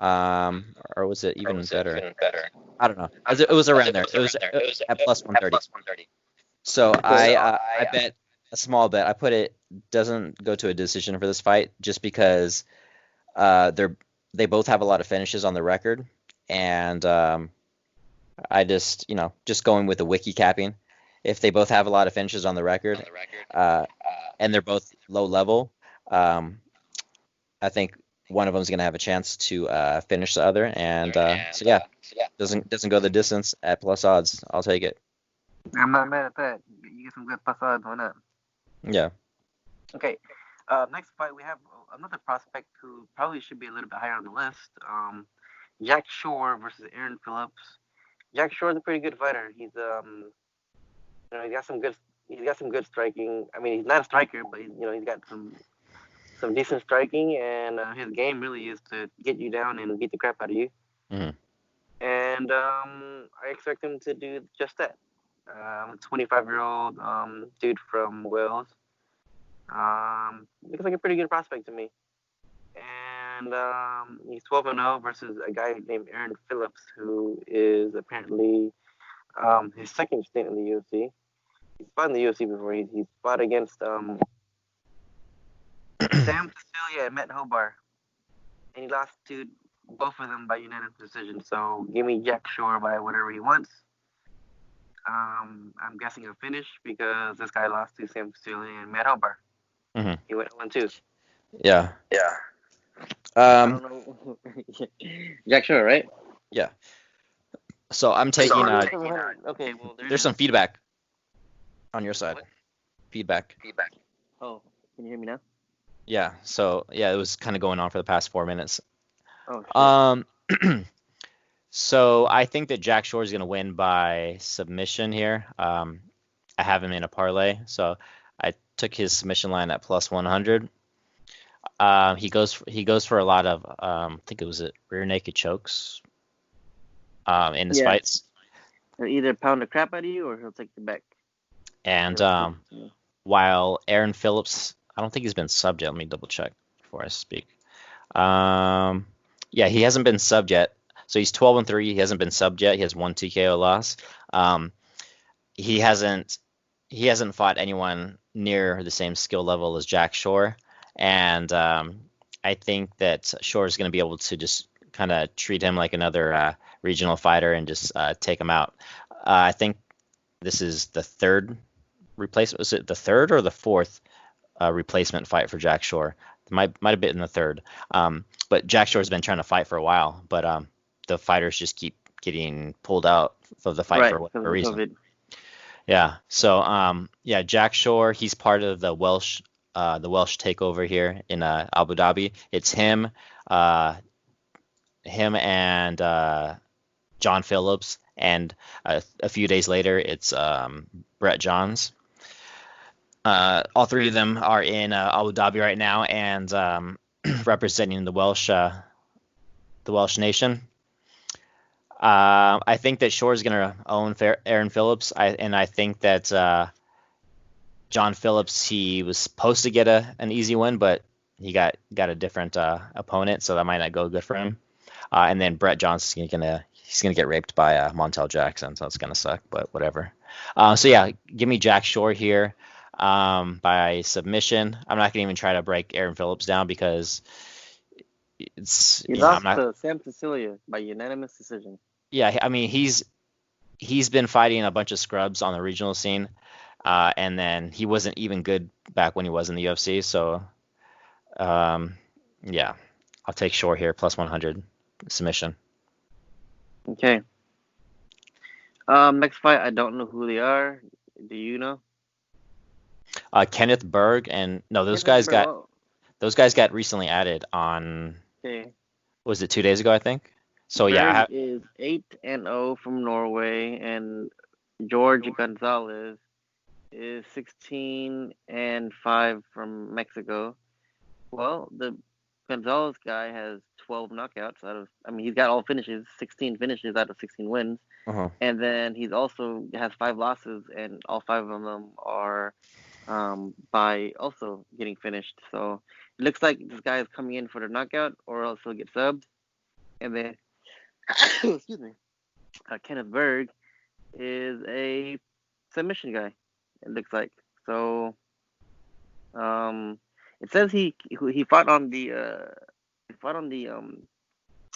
Or was it even better? I don't know. It was around there. It was at plus 130. So Okay. I bet a small bet. I put it doesn't go to a decision for this fight just because they both have a lot of finishes on the record, and I just going with the wiki capping. If they both have a lot of finishes on the record, uh, and they're both low level, I think one of them is going to have a chance to finish the other, and so yeah, doesn't go the distance at plus odds. I'll take it. I'm not mad at that. You get some good passage. Why not? Yeah. Okay. Next fight, we have another prospect who probably should be a little bit higher on the list. Jack Shore versus Aaron Phillips. Jack Shore's a pretty good fighter. He's got some good. He's got some good striking. I mean, he's not a striker, but he's got some decent striking, and his game really is to get you down and beat the crap out of you. Mhm. And I expect him to do just that. 25-year-old dude from Wales. Looks like a pretty good prospect to me. And he's 12-0 versus a guy named Aaron Phillips, who is apparently his second stint in the UFC. He's fought in the UFC before. He's fought against Sam Cecilia and Matt Hobar, and he lost to both of them by unanimous decision. So give me Jack Shore by whatever he wants. I'm guessing a finish because this guy lost to Sam Cecilia and Matt Hobar. Mhm. He went 1-2. Yeah. I Um. don't know. Jack Shore, right? Yeah. So I'm taking. Okay, well, There's some feedback on your side. What? Feedback. Oh, can you hear me now? Yeah. So yeah, it was kind of going on for the past 4 minutes. Oh shit. Um. So I think that Jack Shore is going to win by submission here. I have him in a parlay, so I took his submission line at plus 100. He goes for a lot of I think it was rear naked chokes in his Yeah, fights, he'll either pound the crap out of you or he'll take you back. and Yeah. while Aaron Phillips, I don't think he's been subbed yet. Let me double check before I speak. Um, yeah, he hasn't been subbed yet. So he's 12-3. He hasn't been subbed yet. He has one TKO loss. Um, he hasn't fought anyone near the same skill level as Jack Shore, and I think that Shore is going to be able to just kind of treat him like another regional fighter and just take him out. I think this is the third replacement. Was it the third or the fourth replacement fight for Jack Shore? Might have been the third. But Jack Shore's been trying to fight for a while, but the fighters just keep getting pulled out of the fight Right, for because whatever of reason. COVID. Yeah. So yeah, Jack Shore, he's part of the Welsh takeover here in Abu Dhabi. It's him and John Phillips, and a few days later, it's Brett Johns. All three of them are in Abu Dhabi right now and representing the Welsh nation. I think that Shore is going to own Aaron Phillips, and I think that John Phillips, he was supposed to get an easy win, but he got a different opponent, so that might not go good for him. And then Brett Johnson's gonna get raped by Montel Jackson, so it's gonna suck, but whatever. So yeah, give me Jack Shore here by submission. I'm not gonna even try to break Aaron Phillips down because He I'm lost not. to Sam Cecilia by unanimous decision. Yeah, I mean he's been fighting a bunch of scrubs on the regional scene, and then he wasn't even good back when he was in the UFC. So yeah, I'll take Shore here plus 100 submission. Okay. Next fight, I don't know who they are. Do you know? Kenneth Berg and no, those Kenneth guys got Burwell. recently added on. Okay. Was it 2 days ago? I think. So yeah, Berg is 8-0 from Norway, and George Gonzalez is 16-5 from Mexico. Well, the Gonzalez guy has 12 knockouts out of. I mean, he's got all finishes, 16 finishes out of 16 wins, uh-huh. and then he's also has 5 losses, and all 5 of them are by also getting finished. So it looks like this guy is coming in for the knockout, or else he'll get subbed. And then, excuse me, Kenneth Berg is a submission guy. It looks like so. It says he fought on the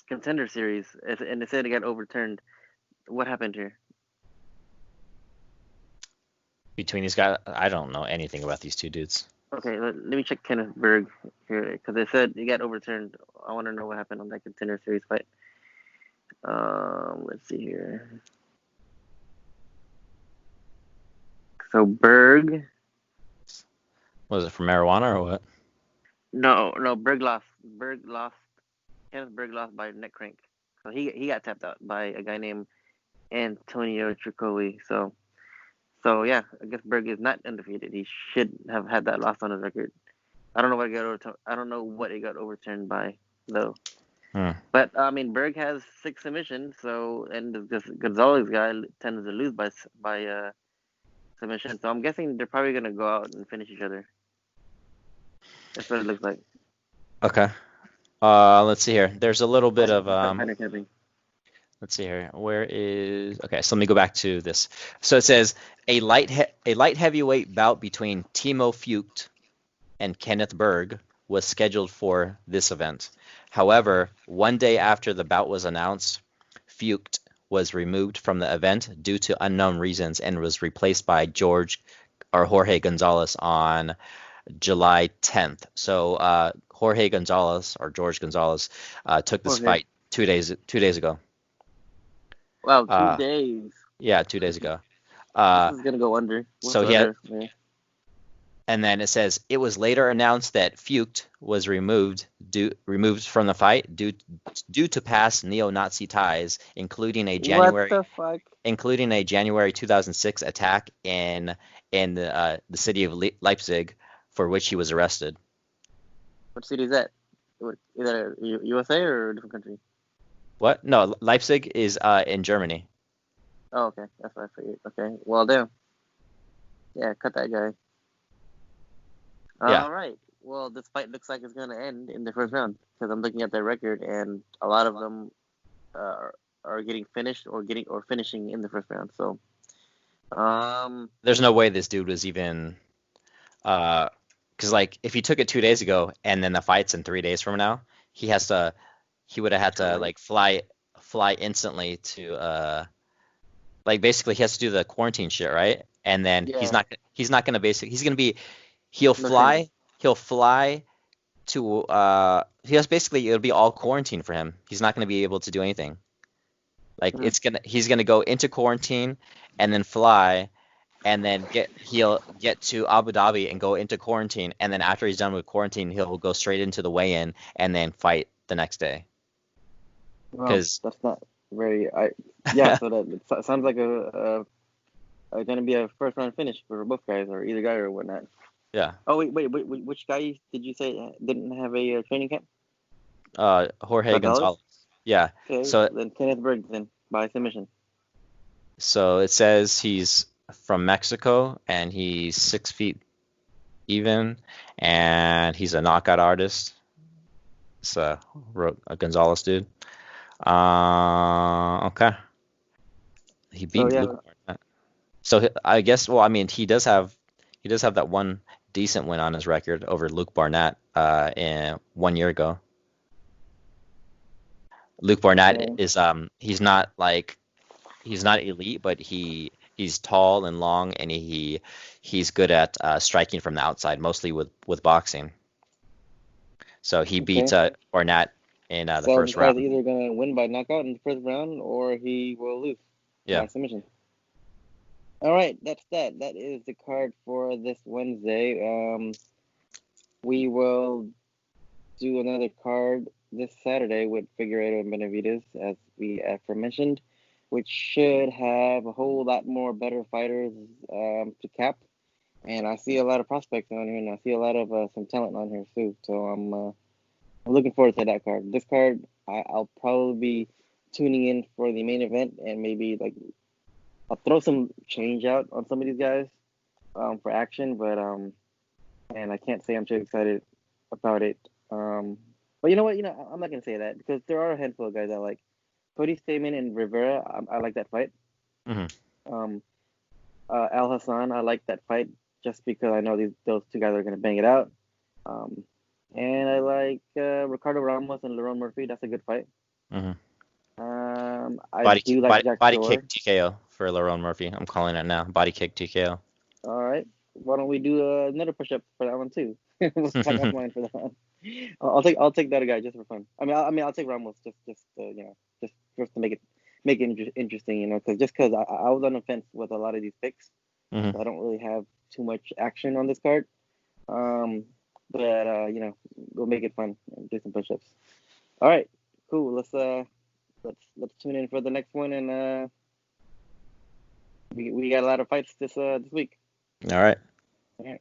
contender series, and it said it got overturned. What happened here? Between these guys, I don't know anything about these two dudes. Okay, let me check Kenneth Berg here because it said it got overturned. I want to know what happened on that contender series fight. Let's see here. So Berg, Was it for marijuana or what? no, Berg lost. Kenneth Berg lost by neck crank. So he got tapped out by a guy named Antonio Tricoli. So yeah, I guess Berg is not undefeated. He should have had that loss on his record. I don't know what it got overturned by though. But I mean, Berg has 6 submissions. So and this Gonzalez guy tends to lose by submission. So I'm guessing they're probably gonna go out and finish each other. That's what it looks like. Okay. Let's see here. There's a little bit of let's see here. Where is okay? So let me go back to this. So it says a light heavyweight bout between Timo Fucht and Kenneth Berg was scheduled for this event. However, one day after the bout was announced, Fucht was removed from the event due to unknown reasons and was replaced by Jorge Gonzalez on July 10th. So Jorge Gonzalez or George Gonzalez took this fight 2 days ago. Wow, 2 Uh, days. yeah, 2 days ago. This Uh, is gonna go under. What's so he had, under? Man? and then it says it was later announced that Fucht was removed from the fight due to past neo-Nazi ties, What the fuck? including a January 2006 attack in the city of Leipzig, for which he was arrested. What city is that? Either USA or a different country? What? No, Leipzig is in Germany. Oh, okay. That's what I figured. Okay. Well, damn. Yeah, cut that guy. Yeah, All right. Well, this fight looks like it's gonna end in the first round because I'm looking at their record, and a lot of them are getting finished or finishing in the first round. So, there's no way this dude was even because like if he took it 2 days ago and then the fight's in 3 days from now, he would have had to wait. like fly instantly to like basically he has to do the quarantine shit, right? And then Yeah. he's not gonna basically he's gonna be he'll No training. fly to he has basically it'll be all quarantine for him. He's not gonna be able to do anything. Like Hmm. he's gonna go into quarantine and then fly and then he'll get to Abu Dhabi and go into quarantine, and then after he's done with quarantine, he'll go straight into the weigh-in and then fight the next day. Well, Because that's not very. Yeah. So that it sounds like gonna be a first round finish for both guys or either guy or whatnot. yeah, Oh wait, which guy did you say didn't have a training camp? Jorge Gonzalez. Gonzalez. Yeah. Okay, So then Kenneth Berg then by submission. so it says he's from Mexico and he's 6 feet even, and he's a knockout artist. So wrote a Gonzalez dude. Okay. He So beat yeah, Luke Barnett. So I guess, well, I mean, he does have that one decent win on his record over Luke Barnett in 1 year ago. Luke Barnett okay, is he's not elite, but he's tall and long, and he's good at striking from the outside, mostly with boxing. So he beat okay. Barnett in the So this first guy's round. either gonna win by knockout in the first round or he will lose Yeah. by submission. All right, that's that. That is the card for this Wednesday. We will do another card this Saturday with Figueiredo and Benavidez, as we aforementioned, which should have a whole lot more better fighters to cap. And I see a lot of prospects on here, and I see a lot of some talent on here too. So I'm looking forward to that card. This card, I'll probably be tuning in for the main event, and maybe like I'll throw some change out on some of these guys for action. But and I can't say I'm too excited about it. But you know what? I'm not gonna say that because there are a handful of guys I like. Cody Stamen and Rivera, I like that fight. Hmm. Um, Al Hassan, I like that fight just because I know those two guys are gonna bang it out. Um, and I like Ricardo Ramos and Lerone Murphy. That's a good fight. Hmm. I do like Jack Body Shore. kick TKO for Lerone Murphy. I'm calling it now. Body kick TKO. All right. Why don't we do another push-up for that one too? We'll talk offline for that one. I'll take that guy just for fun. I'll take Ramos just just to make it interesting, because I was on the fence with a lot of these picks. Hmm. So I don't really have too much action on this card. But we'll make it fun and do some push-ups. All right, cool. Let's tune in for the next one, and we got a lot of fights this week. All right. All right.